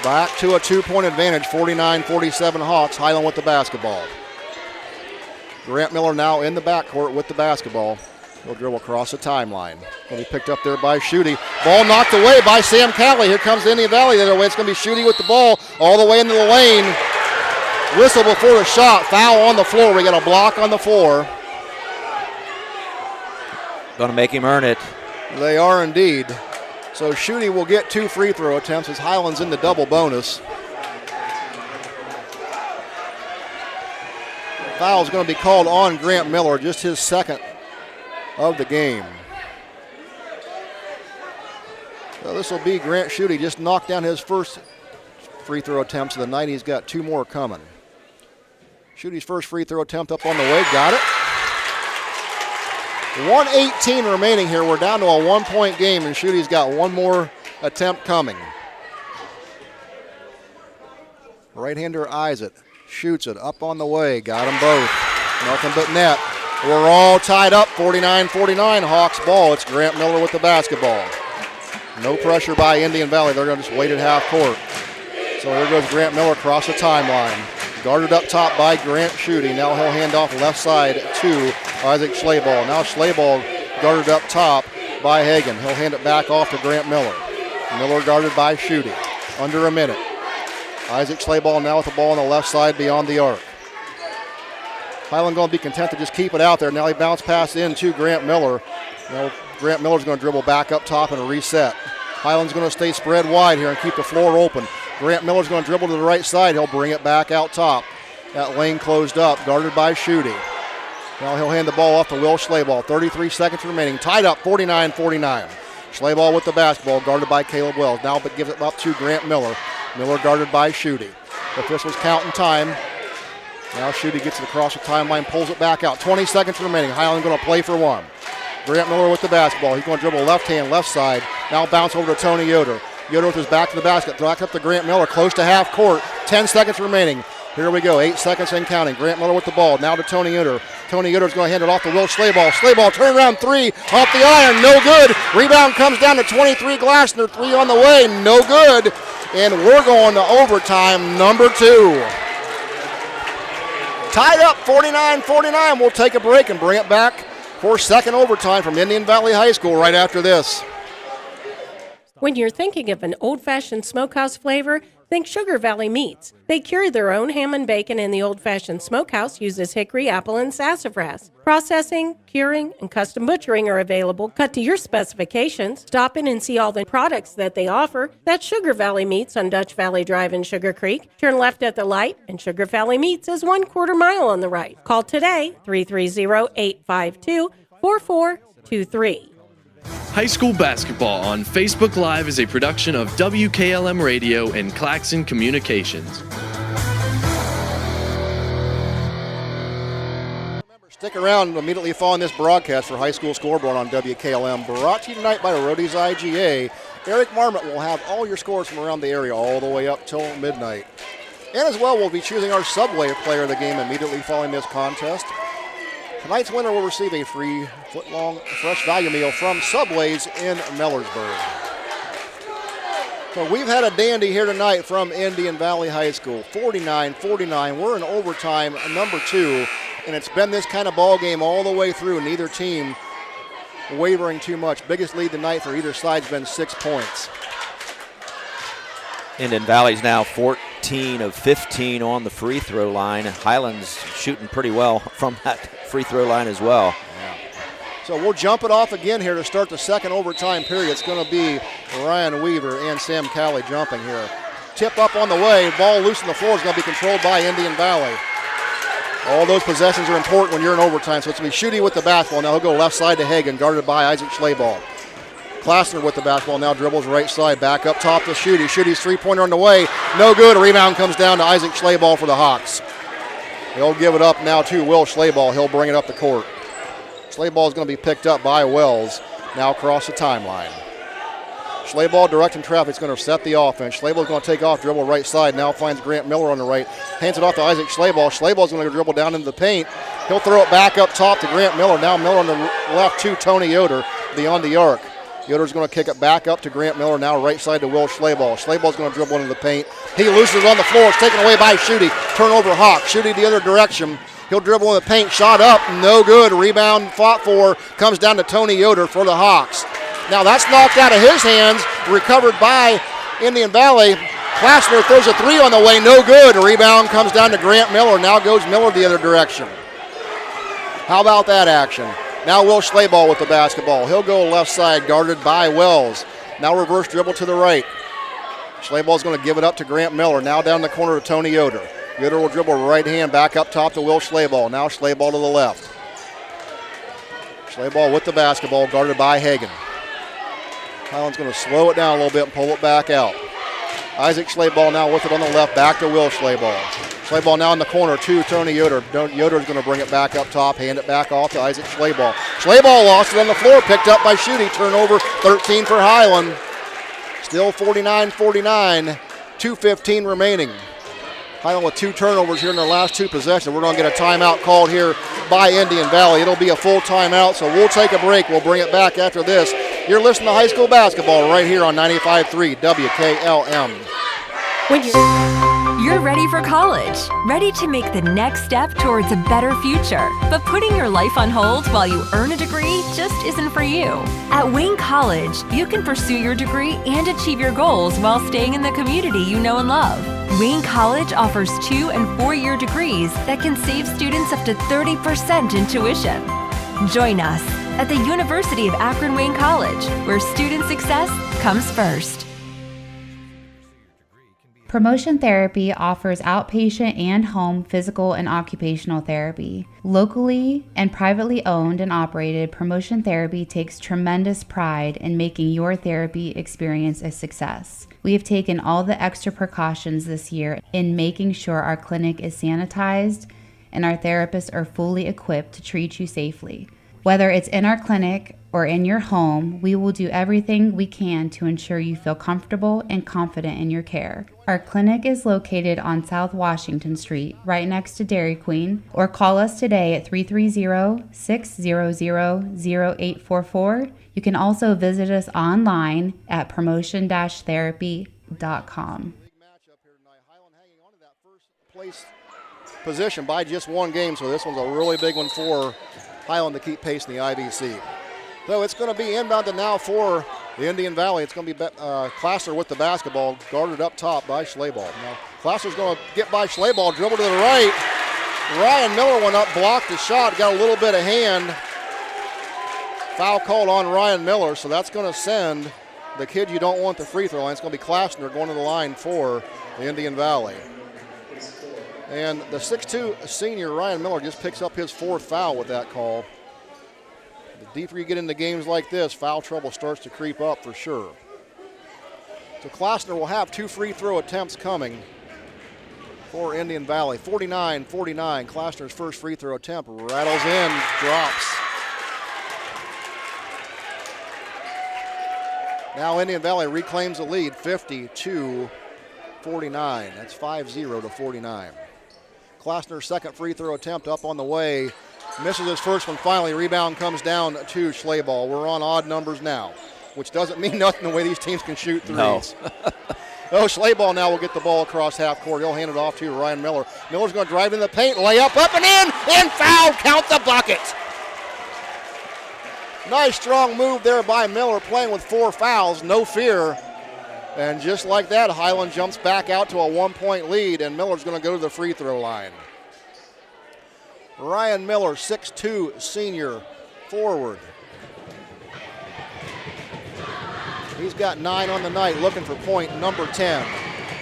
Back to a 2-point advantage, 49-47 Hawks. Highland with the basketball. Grant Miller now in the backcourt with the basketball. He'll dribble across the timeline. Will be picked up there by Schutte. Ball knocked away by Sam Cowley. Here comes Indian Valley the other way. It's going to be Schutte with the ball all the way into the lane. Whistle before the shot. Foul on the floor. We got a block on the floor. Going to make him earn it. They are indeed. So Schutte will get 2 free throw attempts as Highland's in the double bonus. Foul's going to be called on Grant Miller, just his second of the game. So this will be Grant Schutte just knocked down his first free throw attempts of the night. He's got 2 more coming. Schutte's first free throw attempt up on the way, got it. 1:18 remaining here. We're down to a 1-point game, and Schutte's got 1 more attempt coming. Right-hander eyes it, shoots it, up on the way, got them both. Nothing but net. We're all tied up, 49-49, Hawks ball. It's Grant Miller with the basketball. No pressure by Indian Valley. They're going to just wait at half court. So here goes Grant Miller across the timeline. Guarded up top by Grant Schutte. Now he'll hand off left side to Isaac Schlaball. Now Schlaball guarded up top by Hagen. He'll hand it back off to Grant Miller. Miller guarded by Schutte. Under a minute. Isaac Schlaball now with the ball on the left side beyond the arc. Highland going to be content to just keep it out there. Now he bounce pass in to Grant Miller. Now Grant Miller's going to dribble back up top and reset. Highland's going to stay spread wide here and keep the floor open. Grant Miller's going to dribble to the right side. He'll bring it back out top. That lane closed up, guarded by Schutte. Now he'll hand the ball off to Will Schlaball. 33 seconds remaining. Tied up 49-49. Schlaball with the basketball, guarded by Caleb Wells. Now but gives it up to Grant Miller. Miller guarded by Schutte. Officials counting time. Now Schutte gets it across the timeline, pulls it back out. 20 seconds remaining. Highland going to play for one. Grant Miller with the basketball. He's going to dribble left hand, left side. Now bounce over to Tony Yoder. Yoder with his back to the basket. Back up to Grant Miller, close to half court. 10 seconds remaining. Here we go, 8 seconds and counting. Grant Miller with the ball. Now to Tony Yoder. Tony Yoder's going to hand it off to Will Schlaball. Schlaball, turnaround three, off the iron, no good. Rebound comes down to 23 Glassner. 3 on the way, no good. And we're going to overtime, number 2. Tied up 49-49. We'll take a break and bring it back for second overtime from Indian Valley High School right after this. When you're thinking of an old-fashioned smokehouse flavor, think Sugar Valley Meats. They carry their own ham and bacon, and the old-fashioned smokehouse uses hickory, apple, and sassafras. Processing, curing, and custom butchering are available, cut to your specifications. Stop in and see all the products that they offer. That's Sugar Valley Meats on Dutch Valley Drive in Sugar Creek. Turn left at the light, and Sugar Valley Meats is 1/4 mile on the right. Call today, 330-852-4423. High school basketball on Facebook Live is a production of WKLM Radio and Claxon Communications. Stick around immediately following this broadcast for High School Scoreboard on WKLM. Brought to you tonight by Rody's IGA. Eric Marmot will have all your scores from around the area all the way up till midnight. And as well, we'll be choosing our Subway player of the game immediately following this contest. Tonight's winner will receive a free foot-long fresh value meal from Subway's in Millersburg. So we've had a dandy here tonight from Indian Valley High School. 49-49. We're in overtime, number 2, and it's been this kind of ball game all the way through. Neither team wavering too much. Biggest lead tonight for either side's been 6 points. Indian Valley's now 14 of 15 on the free throw line. Highland's shooting pretty well from that free throw line as well. Yeah. So we'll jump it off again here to start the second overtime period. It's going to be Ryan Weaver and Sam Calley jumping here. Tip up on the way. Ball loose on the floor is going to be controlled by Indian Valley. All those possessions are important when you're in overtime. So it's going to be Schutte with the basketball. Now he'll go left side to Hagan, guarded by Isaac Schlaball. Klassner with the basketball, now dribbles right side, back up top to Schutte. Schutte's three-pointer on the way, no good. A rebound comes down to Isaac Schlaball for the Hawks. He'll give it up now to Will Schlaball. He'll bring it up the court. Schlaball is going to be picked up by Wells, now across the timeline. Schlaball directing traffic is going to set the offense. Schlaball is going to take off, dribble right side, now finds Grant Miller on the right, hands it off to Isaac Schlaball. Schlaball is going to dribble down into the paint. He'll throw it back up top to Grant Miller. Now Miller on the left to Tony Yoder beyond the arc. Yoder's going to kick it back up to Grant Miller, now right side to Will Schlaball. Schlaball's going to dribble into the paint. He loses on the floor. It's taken away by Schutte. Turnover Hawk. Schutte the other direction. He'll dribble in the paint. Shot up. No good. Rebound fought for. Comes down to Tony Yoder for the Hawks. Now that's knocked out of his hands. Recovered by Indian Valley. Klassner throws a three on the way. No good. Rebound comes down to Grant Miller. Now goes Miller the other direction. How about that action? Now Will Schlaball with the basketball. He'll go left side, guarded by Wells. Now reverse dribble to the right. Schlaball's going to give it up to Grant Miller. Now down the corner to Tony Yoder. Yoder will dribble right hand back up top to Will Schlaball. Now Schlaball to the left. Schlaball with the basketball, guarded by Hagan. Highland's going to slow it down a little bit and pull it back out. Isaac Schlaball now with it on the left, back to Will Schlaball. Schlaball now in the corner to Tony Yoder. Yoder's going to bring it back up top, hand it back off to Isaac Schlaball. Schlaball lost it on the floor, picked up by Schutte. Turnover 13 for Highland. Still 49-49, 2:15 remaining. Highland with 2 turnovers here in their last 2 possessions. We're going to get a timeout called here by Indian Valley. It'll be a full timeout, so we'll take a break. We'll bring it back after this. You're listening to high school basketball right here on 95.3 WKLM. You're ready for college, ready to make the next step towards a better future. But putting your life on hold while you earn a degree just isn't for you. At Wayne College, you can pursue your degree and achieve your goals while staying in the community you know and love. Wayne College offers 2- and 4-year degrees that can save students up to 30% in tuition. Join us at the University of Akron-Wayne College, where student success comes first. Promotion Therapy offers outpatient and home physical and occupational therapy. Locally and privately owned and operated, Promotion Therapy takes tremendous pride in making your therapy experience a success. We have taken all the extra precautions this year in making sure our clinic is sanitized and our therapists are fully equipped to treat you safely. Whether it's in our clinic or in your home, we will do everything we can to ensure you feel comfortable and confident in your care. Our clinic is located on South Washington Street, right next to Dairy Queen, or call us today at 330-600-0844. You can also visit us online at promotion-therapy.com. Place position by just one game, so this one's a really big one for Highland to keep pace in the IVC. So it's going to be inbound to now for the Indian Valley. It's going to be Klassner with the basketball, guarded up top by Schleball. Now Klassner's going to get by Schleball, dribble to the right. Ryan Miller went up, blocked the shot, got a little bit of hand. Foul called on Ryan Miller, so that's going to send the kid you don't want the free throw line. It's going to be Klassner going to the line for the Indian Valley. And the 6'2 senior Ryan Miller just picks up his 4th foul with that call. The deeper you get into games like this, foul trouble starts to creep up for sure. So Klassner will have 2 free throw attempts coming for Indian Valley. 49-49, Klassner's first free throw attempt rattles in, drops. Now Indian Valley reclaims the lead, 50-49. That's 5-0 to 49. Klassner's second free throw attempt up on the way. Misses his first one finally. Rebound comes down to Schleball. We're on odd numbers now, which doesn't mean nothing the way these teams can shoot threes. No. Schleball now will get the ball across half court. He'll hand it off to Ryan Miller. Miller's going to drive in the paint, lay up and in, and foul. Count the bucket. Nice strong move there by Miller, playing with 4 fouls, no fear. And just like that, Highland jumps back out to a 1-point lead, and Miller's going to go to the free throw line. Ryan Miller, 6'2", senior forward. He's got 9 on the night, looking for point number 10.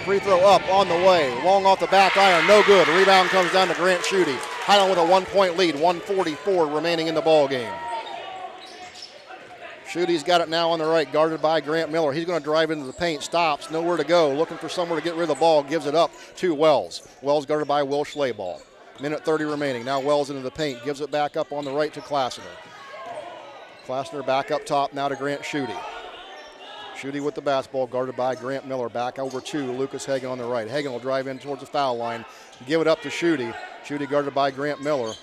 Free throw up on the way, long off the back iron, no good. Rebound comes down to Grant Schutte. Highland with a 1-point lead, 1:44 remaining in the ball game. Schutte's got it now on the right, guarded by Grant Miller. He's going to drive into the paint, stops, nowhere to go, looking for somewhere to get rid of the ball, gives it up to Wells. Wells guarded by Will Schleball. Minute 30 remaining. Now Wells into the paint, gives it back up on the right to Klassner. Klassner back up top now to Grant Schutte. Schutte with the basketball, guarded by Grant Miller. Back over to Lucas Hagan on the right. Hagan will drive in towards the foul line, give it up to Schutte. Schutte guarded by Grant Miller.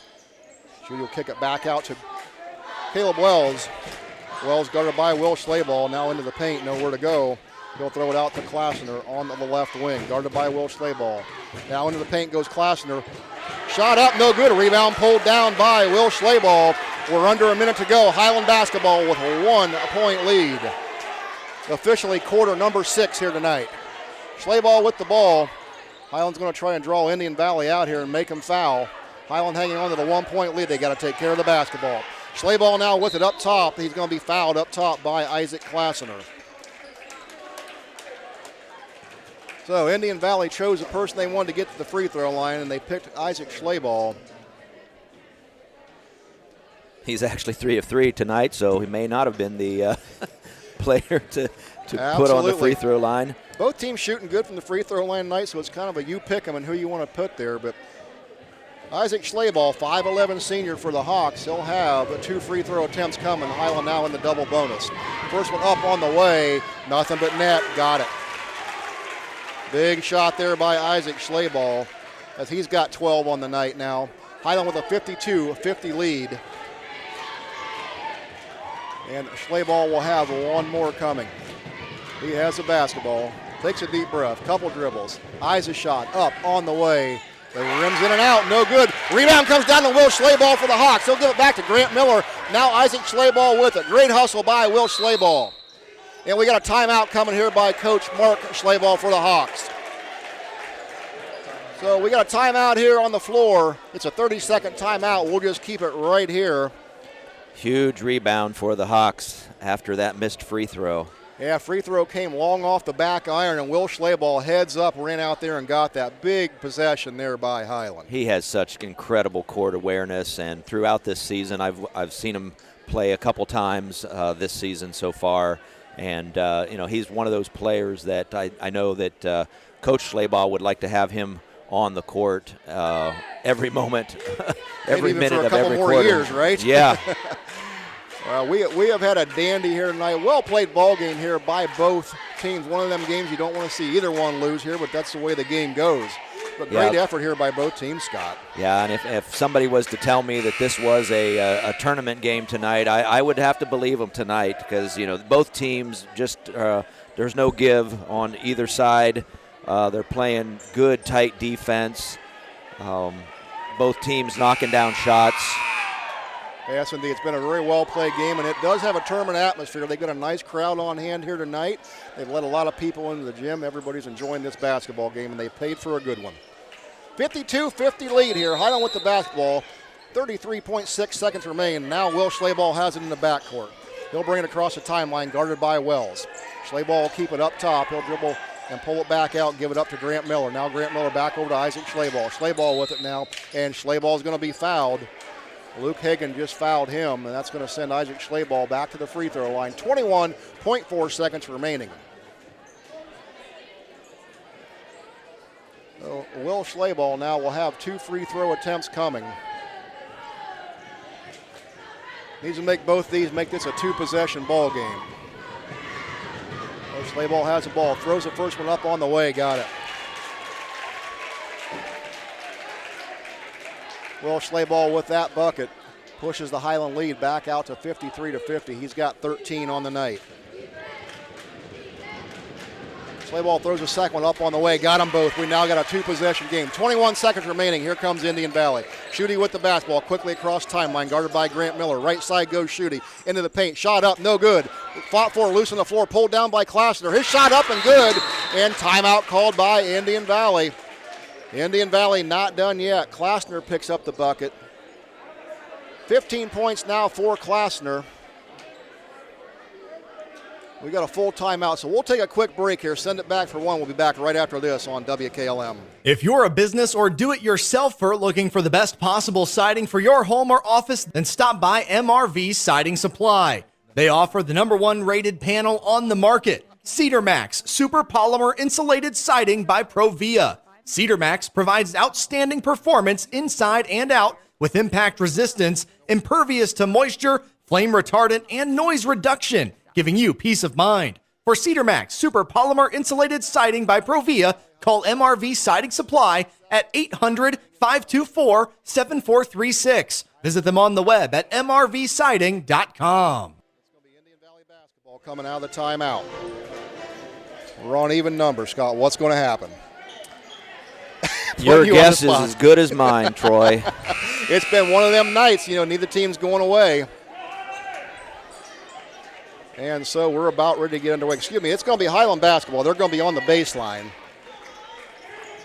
Schutte will kick it back out to Caleb Wells. Wells guarded by Will Schleball, now into the paint, nowhere to go. He'll throw it out to Klassner on the left wing, guarded by Will Schleball. Now into the paint goes Klassner. Shot up, no good. A rebound pulled down by Will Schleball. We're under a minute to go. Highland basketball with a 1-point lead. Officially quarter number 6 here tonight. Schleball with the ball. Highland's going to try and draw Indian Valley out here and make them foul. Highland hanging on to the 1-point lead. They got to take care of the basketball. Schleball now with it up top. He's going to be fouled up top by Isaac Klassner. So Indian Valley chose the person they wanted to get to the free throw line, and they picked Isaac Schleball. He's actually 3 of 3 tonight, so he may not have been the player to put on the free throw line. Both teams shooting good from the free throw line tonight, so it's kind of a you pick them and who you want to put there. But Isaac Schleball, 5'11" senior for the Hawks. He'll have 2 free throw attempts coming. Highland now in the double bonus. First one up on the way. Nothing but net. Got it. Big shot there by Isaac Schleball, as he's got 12 on the night now. Highland with a 52-50 lead. And Schleball will have one more coming. He has the basketball. Takes a deep breath. Couple dribbles. Eyes a shot. Up on the way. The rims in and out, no good. Rebound comes down to Will Schleball for the Hawks. He'll give it back to Grant Miller. Now Isaac Schleball with it. Great hustle by Will Schleball. And we got a timeout coming here by Coach Mark Schleball for the Hawks. So we got a timeout here on the floor. It's a 30-second timeout. We'll just keep it right here. Huge rebound for the Hawks after that missed free throw. Yeah, free throw came long off the back iron, and Will Schlaball heads up, ran out there and got that big possession there by Highland. He has such incredible court awareness, and throughout this season, I've seen him play a couple times this season so far, and he's one of those players that I know that Coach Schlaball would like to have him on the court every moment, every minute of every quarter. Maybe even for a couple more years, right? Yeah. We have had a dandy here tonight. Well-played ball game here by both teams. One of them games you don't want to see either one lose here, but that's the way the game goes. But great effort here by both teams, Scott. Yeah, and if somebody was to tell me that this was a tournament game tonight, I would have to believe them tonight because, both teams just there's no give on either side. They're playing good, tight defense. Both teams knocking down shots. Yes, indeed. It's been a very well-played game, and it does have a tournament atmosphere. They've got a nice crowd on hand here tonight. They've let a lot of people into the gym. Everybody's enjoying this basketball game, and they paid for a good one. 52-50 lead here. Highland with the basketball. 33.6 seconds remain. Now Will Schlaball has it in the backcourt. He'll bring it across the timeline, guarded by Wells. Schlaball will keep it up top. He'll dribble and pull it back out and give it up to Grant Miller. Now Grant Miller back over to Isaac Schlaball. Schlaball with it now, and Schlaball's going to be fouled. Luke Hagan just fouled him, and that's going to send Isaac Schlaball back to the free throw line. 21.4 seconds remaining. So Will Schlaball now will have 2 free throw attempts coming. Needs to make both these, make this a 2-possession ball game. Will Schlaball has the ball, throws the first one up on the way, got it. Will Schlaball with that bucket pushes the Highland lead back out to 53-50. He's got 13 on the night. Schlaball throws a second one up on the way. Got them both. We now got a 2-possession game. 21 seconds remaining. Here comes Indian Valley. Schutte with the basketball quickly across timeline, guarded by Grant Miller. Right side goes Schutte into the paint. Shot up, no good. Fought for, loose on the floor, pulled down by Klausner. His shot up and good. And timeout called by Indian Valley. Indian Valley not done yet. Klausner picks up the bucket. 15 points now for Klausner. We got a full timeout, so we'll take a quick break here. Send it back for one. We'll be back right after this on WKLM. If you're a business or do-it-yourselfer looking for the best possible siding for your home or office, then stop by MRV Siding Supply. They offer the #1 rated panel on the market, Cedar Max Super Polymer Insulated Siding by Provia. Cedar Max provides outstanding performance inside and out with impact resistance, impervious to moisture, flame retardant, and noise reduction, giving you peace of mind. For Cedar Max Super Polymer Insulated Siding by Provia, call MRV Siding Supply at 800-524-7436. Visit them on the web at mrvsiding.com. Coming out of the timeout. We're on even numbers, Scott. What's going to happen? Your guess is as good as mine, Troy. It's been one of them nights, neither team's going away. And so we're about ready to get underway. Excuse me, it's going to be Highland basketball. They're going to be on the baseline.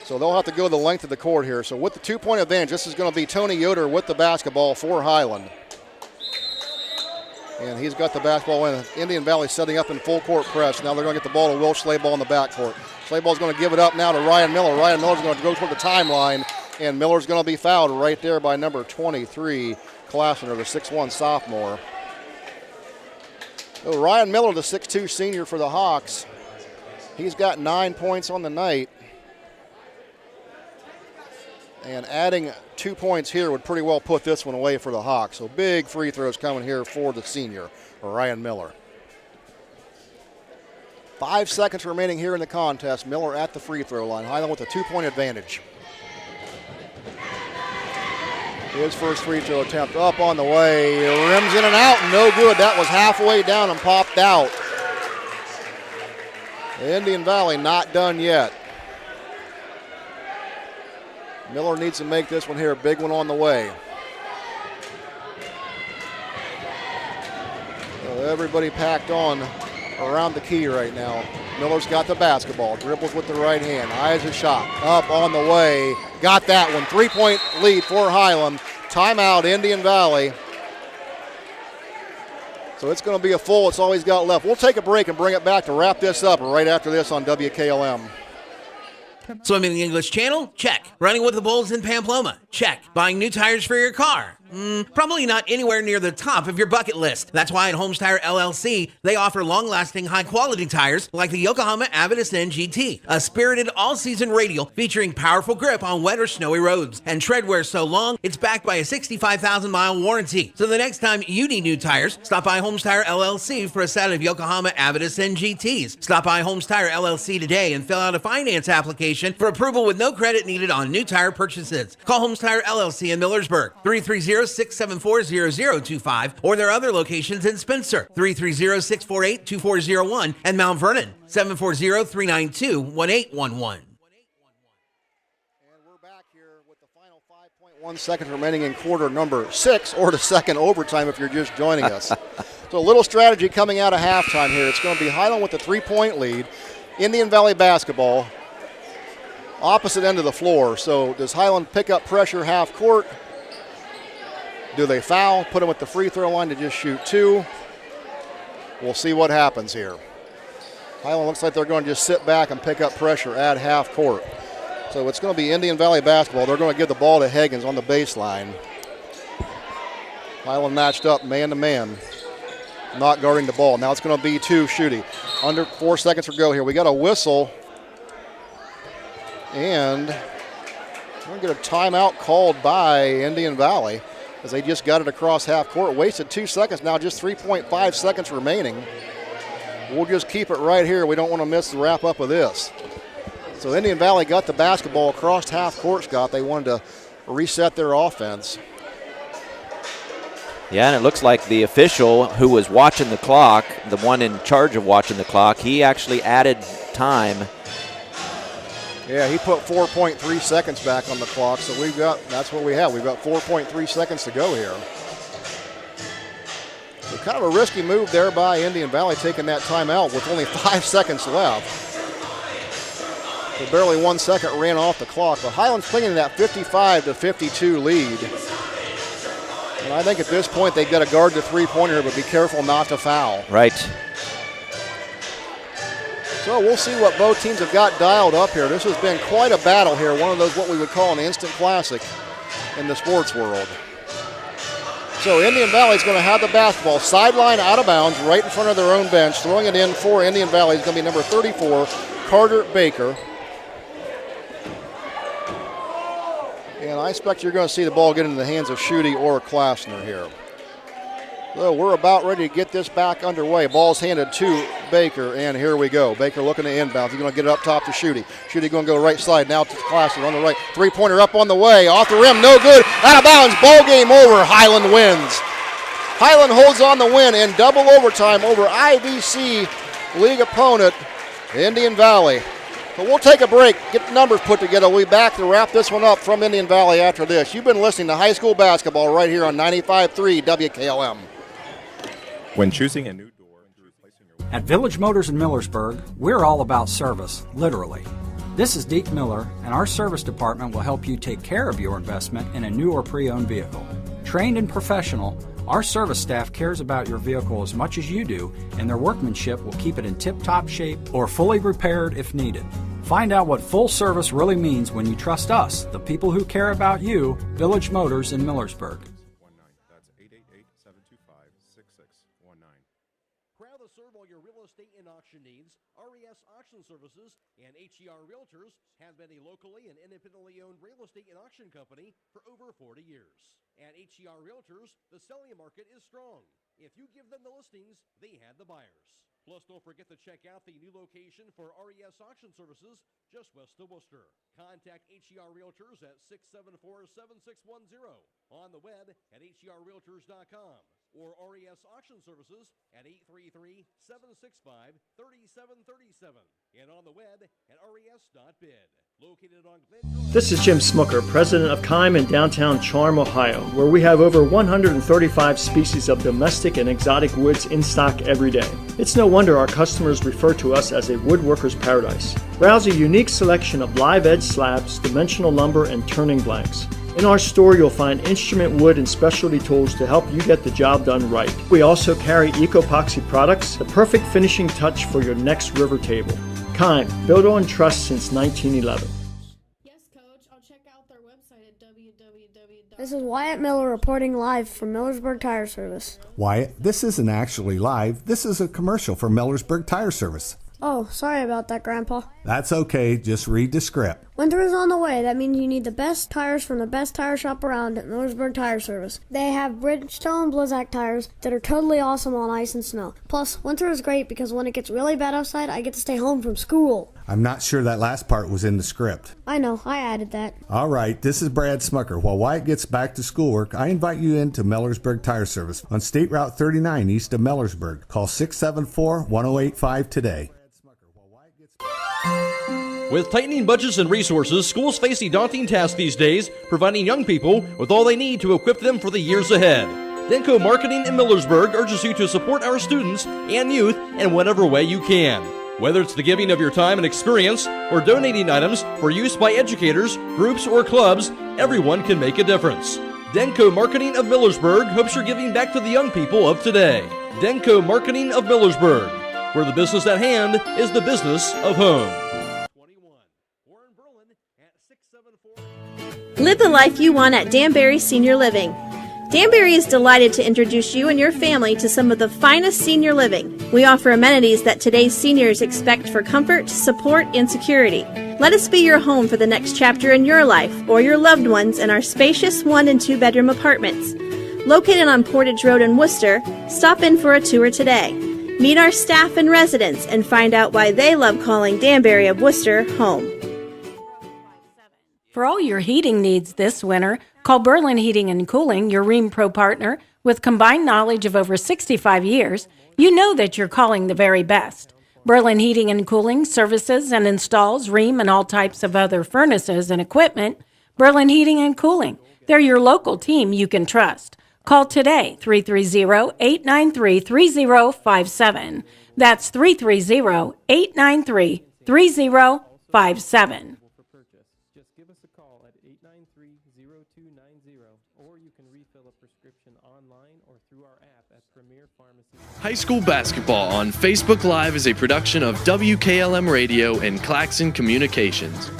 So they'll have to go the length of the court here. So with the 2-point advantage, this is going to be Tony Yoder with the basketball for Highland. And he's got the basketball in. Indian Valley setting up in full court press. Now they're going to get the ball to Will Schlaball in the backcourt. Schlaball's going to give it up now to Ryan Miller. Ryan Miller's going to go toward the timeline, and Miller's going to be fouled right there by number 23, Klausner, the 6'1 sophomore. So Ryan Miller, the 6'2 senior for the Hawks, he's got 9 points on the night. And adding 2 points here would pretty well put this one away for the Hawks. So big free throws coming here for the senior, Ryan Miller. 5 seconds remaining here in the contest. Miller at the free throw line. Highland with a 2-point advantage. His first free throw attempt up on the way. Rims in and out, no good. That was halfway down and popped out. Indian Valley not done yet. Miller needs to make this one here. Big one on the way. So everybody packed on around the key right now. Miller's got the basketball. Dribbles with the right hand. Eyes a shot. Up on the way. Got that one. 3-point lead for Highland. Timeout, Indian Valley. So it's going to be a full. It's all he's got left. We'll take a break and bring it back to wrap this up right after this on WKLM. Swimming in the English Channel? Check. Running with the Bulls in Pamplona? Check. Buying new tires for your car? Probably not anywhere near the top of your bucket list. That's why at Holmes Tire LLC, they offer long-lasting, high-quality tires like the Yokohama Avidus NGT, a spirited all-season radial featuring powerful grip on wet or snowy roads. And tread wear so long, it's backed by a 65,000-mile warranty. So the next time you need new tires, stop by Holmes Tire LLC for a set of Yokohama Avidus NGTs. Stop by Holmes Tire LLC today and fill out a finance application for approval with no credit needed on new tire purchases. Call Holmes Tire LLC in Millersburg, 330-674-0025, or their other locations in Spencer, 330-648-2401, and Mount Vernon, 740-392-1811. 1 second remaining in quarter number 6, or the second overtime if you're just joining us. So a little strategy coming out of halftime here. It's going to be Highland with the 3-point lead. Indian Valley basketball, opposite end of the floor. So does Highland pick up pressure half court? Do they foul? Put them at the free throw line to just shoot 2? We'll see what happens here. Highland looks like they're going to just sit back and pick up pressure at half court. So it's going to be Indian Valley basketball. They're going to give the ball to Higgins on the baseline. Highland matched up man-to-man, not guarding the ball. Now it's going to be 2 shooting. Under 4 seconds to go here. We got a whistle. And we're going to get a timeout called by Indian Valley as they just got it across half court. Wasted 2 seconds, now just 3.5 seconds remaining. We'll just keep it right here. We don't want to miss the wrap up of this. So Indian Valley got the basketball across half court, Scott. They wanted to reset their offense. Yeah, and it looks like the official who was watching the clock, the one in charge of watching the clock, he actually added time. Yeah, he put 4.3 seconds back on the clock, so that's what we have. We've got 4.3 seconds to go here. So kind of a risky move there by Indian Valley, taking that timeout with only 5 seconds left. So barely 1 second ran off the clock, but Highland's clinging to that 55-52 lead. And I think at this point they've got to guard the three-pointer, but be careful not to foul. Right. So we'll see what both teams have got dialed up here. This has been quite a battle here, one of those what we would call an instant classic in the sports world. So Indian Valley is going to have the basketball, sideline out of bounds, right in front of their own bench. Throwing it in for Indian Valley is going to be number 34, Carter Baker. And I expect you're going to see the ball get into the hands of Schutte or Klassner here. So we're about ready to get this back underway. Ball's handed to Baker, and here we go. Baker looking to inbound. He's going to get it up top to Schutte. Schutte going to go right side now to Klassner on the right. Three-pointer up on the way. Off the rim, no good. Out of bounds. Ball game over. Highland wins. Highland holds on the win in double overtime over IVC league opponent Indian Valley. But we'll take a break, get the numbers put together. We'll be back to wrap this one up from Indian Valley after this. You've been listening to high school basketball right here on 95.3 WKLM. When choosing a new door and replacing your... At Village Motors in Millersburg, we're all about service, literally. This is Deke Miller, and our service department will help you take care of your investment in a new or pre-owned vehicle. Trained and professional, our service staff cares about your vehicle as much as you do, and their workmanship will keep it in tip-top shape or fully repaired if needed. Find out what full service really means when you trust us, the people who care about you, Village Motors in Millersburg. That's 888-725-6619. Proud to serve all your real estate and auction needs. RES Auction Services and HER Realtors have been a locally and independently owned real estate and auction company for over 40 years. At HER Realtors, the selling market is strong. If you give them the listings, they have the buyers. Plus, don't forget to check out the new location for RES Auction Services just west of Worcester. Contact HER Realtors at 674-7610, on the web at herrealtors.com, or RES Auction Services at 833-765-3737, and on the web at res.bid. Located on Glen Drive. This is Jim Smucker, president of Kime in downtown Charm, Ohio, where we have over 135 species of domestic and exotic woods in stock every day. It's no wonder our customers refer to us as a woodworker's paradise. Browse a unique selection of live edge slabs, dimensional lumber, and turning blanks. In our store, you'll find instrument wood and specialty tools to help you get the job done right. We also carry eco-epoxy products, the perfect finishing touch for your next river table. Keim, built on trust since 1911. This is Wyatt Miller reporting live from Millersburg Tire Service. Wyatt, this isn't actually live. This is a commercial for Millersburg Tire Service. Oh, sorry about that, Grandpa. That's okay. Just read the script. Winter is on the way. That means you need the best tires from the best tire shop around at Millersburg Tire Service. They have Bridgestone and Blizzak tires that are totally awesome on ice and snow. Plus, winter is great because when it gets really bad outside, I get to stay home from school. I'm not sure that last part was in the script. I know. I added that. All right, this is Brad Smucker. While Wyatt gets back to schoolwork, I invite you into Millersburg Tire Service on State Route 39 east of Millersburg. Call 674-1085 today. With tightening budgets and resources, schools face a daunting task these days, providing young people with all they need to equip them for the years ahead. Denko Marketing in Millersburg urges you to support our students and youth in whatever way you can. Whether it's the giving of your time and experience or donating items for use by educators, groups, or clubs, everyone can make a difference. Denko Marketing of Millersburg hopes you're giving back to the young people of today. Denko Marketing of Millersburg, where the business at hand is the business of home. Live the life you want at Danbury Senior Living. Danbury is delighted to introduce you and your family to some of the finest senior living. We offer amenities that today's seniors expect for comfort, support, and security. Let us be your home for the next chapter in your life or your loved ones in our spacious 1- and 2-bedroom apartments. Located on Portage Road in Worcester, stop in for a tour today. Meet our staff and residents and find out why they love calling Danbury of Worcester home. For all your heating needs this winter, call Berlin Heating and Cooling, your Rheem Pro partner. With combined knowledge of over 65 years, you know that you're calling the very best. Berlin Heating and Cooling services and installs Rheem and all types of other furnaces and equipment. Berlin Heating and Cooling, they're your local team you can trust. Call today, 330-893-3057. That's 330-893-3057. High School Basketball on Facebook Live is a production of WKLM Radio and Claxon Communications.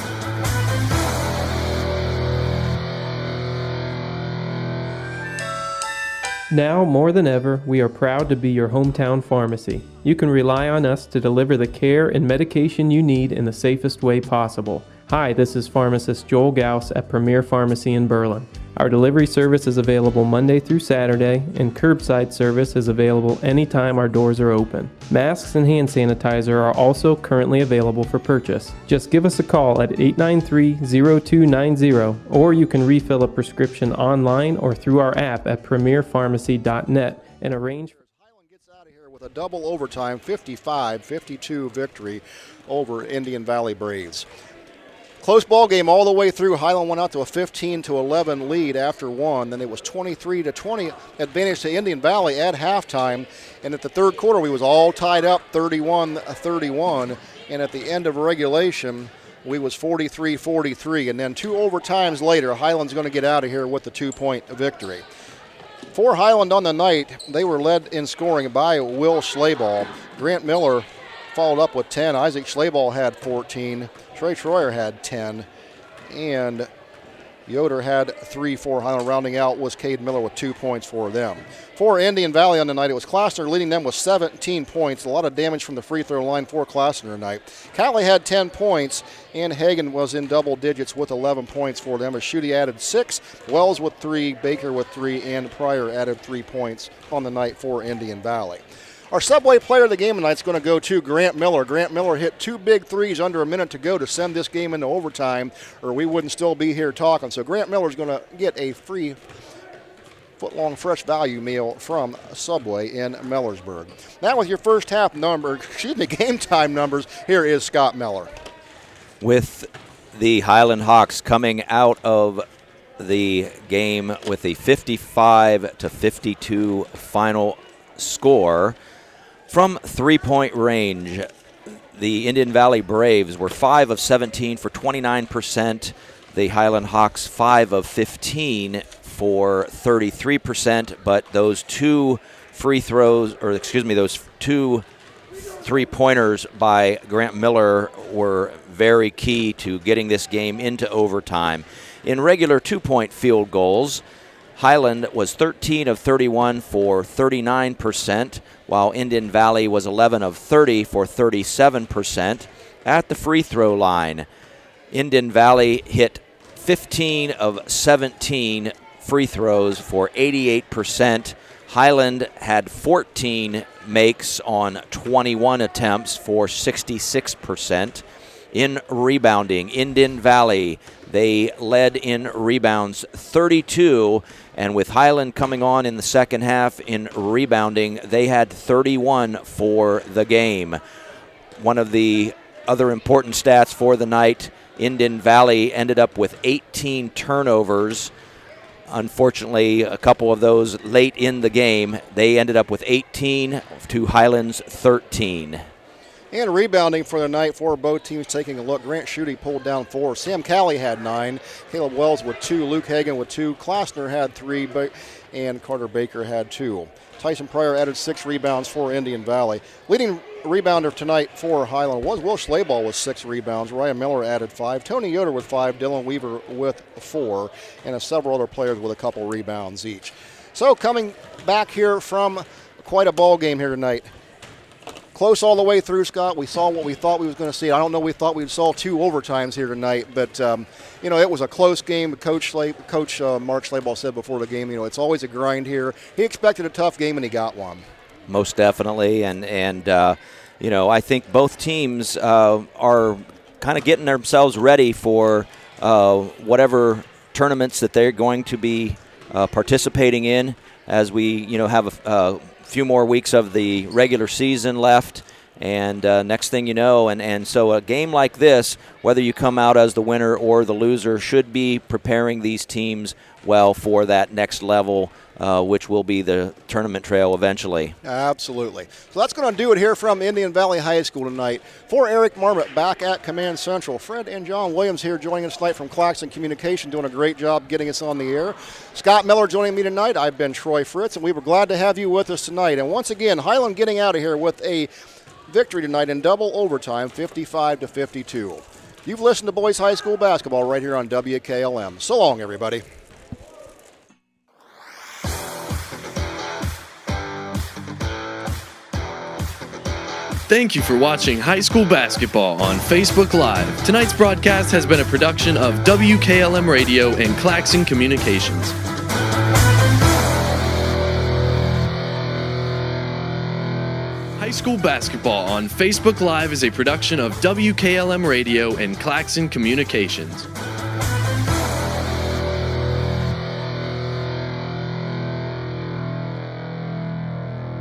Now, more than ever, we are proud to be your hometown pharmacy. You can rely on us to deliver the care and medication you need in the safest way possible. Hi, this is pharmacist Joel Gauss at Premier Pharmacy in Berlin. Our delivery service is available Monday through Saturday, and curbside service is available anytime our doors are open. Masks and hand sanitizer are also currently available for purchase. Just give us a call at 893-0290, or you can refill a prescription online or through our app at premierpharmacy.net and arrange for with a double overtime 55-52 victory over Indian Valley Braves. Close ball game all the way through. Highland went out to a 15-11 lead after one. Then it was 23-20 advantage to Indian Valley at halftime. And at the third quarter, we was all tied up 31-31. And at the end of regulation, we was 43-43. And then two overtimes later, Highland's going to get out of here with the 2-point victory. For Highland on the night, they were led in scoring by Will Schlaball. Grant Miller followed up with 10. Isaac Schlaball had 14. Trey Troyer had 10, and Yoder had 3 for Highland. Rounding out was Cade Miller with 2 points for them. For Indian Valley on the night, it was Klassner leading them with 17 points. A lot of damage from the free throw line for Klassner tonight. Catley had 10 points, and Hagan was in double digits with 11 points for them. As Schutte added 6, Wells with 3, Baker with 3, and Pryor added 3 points on the night for Indian Valley. Our Subway player of the game tonight is going to go to Grant Miller. Grant Miller hit 2 big threes under a minute to go to send this game into overtime, or we wouldn't still be here talking. So Grant Miller is going to get a free foot-long fresh value meal from Subway in Millersburg. Now with your first half game time numbers, here is Scott Miller. With the Highland Hawks coming out of the game with a 55-52 final score. From three-point range, the Indian Valley Braves were 5 of 17 for 29%. The Highland Hawks 5 of 15 for 33%, but those two those two three-pointers by Grant Miller were very key to getting this game into overtime. In regular two-point field goals, Highland was 13 of 31 for 39%, while Indian Valley was 11 of 30 for 37%. At the free throw line, Indian Valley hit 15 of 17 free throws for 88%. Highland had 14 makes on 21 attempts for 66%. In rebounding, Indian Valley, they led in rebounds 32, and with Highland coming on in the second half in rebounding, they had 31 for the game. One of the other important stats for the night, Indian Valley ended up with 18 turnovers. Unfortunately, a couple of those late in the game. They ended up with 18 to Highland's 13. And rebounding for the night for both teams, taking a look. Grant Schutte pulled down 4. Sam Calley had 9. Caleb Wells with 2. Luke Hagan with 2. Klausner had 3. And Carter Baker had 2. Tyson Pryor added 6 rebounds for Indian Valley. Leading rebounder tonight for Highland was Will Schlaball with 6 rebounds. Ryan Miller added 5. Tony Yoder with 5. Dylan Weaver with 4. And several other players with a couple rebounds each. So coming back here from quite a ball game here tonight. Close all the way through, Scott. We saw what we thought we was going to see. I don't know we thought we saw 2 overtimes here tonight, but, it was a close game. Coach Mark Schlaball said before the game, it's always a grind here. He expected a tough game, and he got one. Most definitely, and I think both teams are kind of getting themselves ready for whatever tournaments that they're going to be participating in as we, have a few more weeks of the regular season left, and next thing you know, and so a game like this, whether you come out as the winner or the loser, should be preparing these teams well for that next level, which will be the tournament trail eventually. Absolutely. So that's going to do it here from Indian Valley High School tonight. For Eric Marmot back at Command Central, Fred and John Williams here joining us tonight from Claxton Communication, doing a great job getting us on the air. Scott Miller joining me tonight. I've been Troy Fritz, and we were glad to have you with us tonight. And once again, Highland getting out of here with a victory tonight in double overtime, 55-52. You've listened to Boys High School basketball right here on WKLM. So long, everybody. Thank you for watching high school basketball on Facebook Live. Tonight's broadcast has been a production of WKLM Radio and Claxton Communications. High school basketball on Facebook Live is a production of WKLM Radio and Claxton Communications.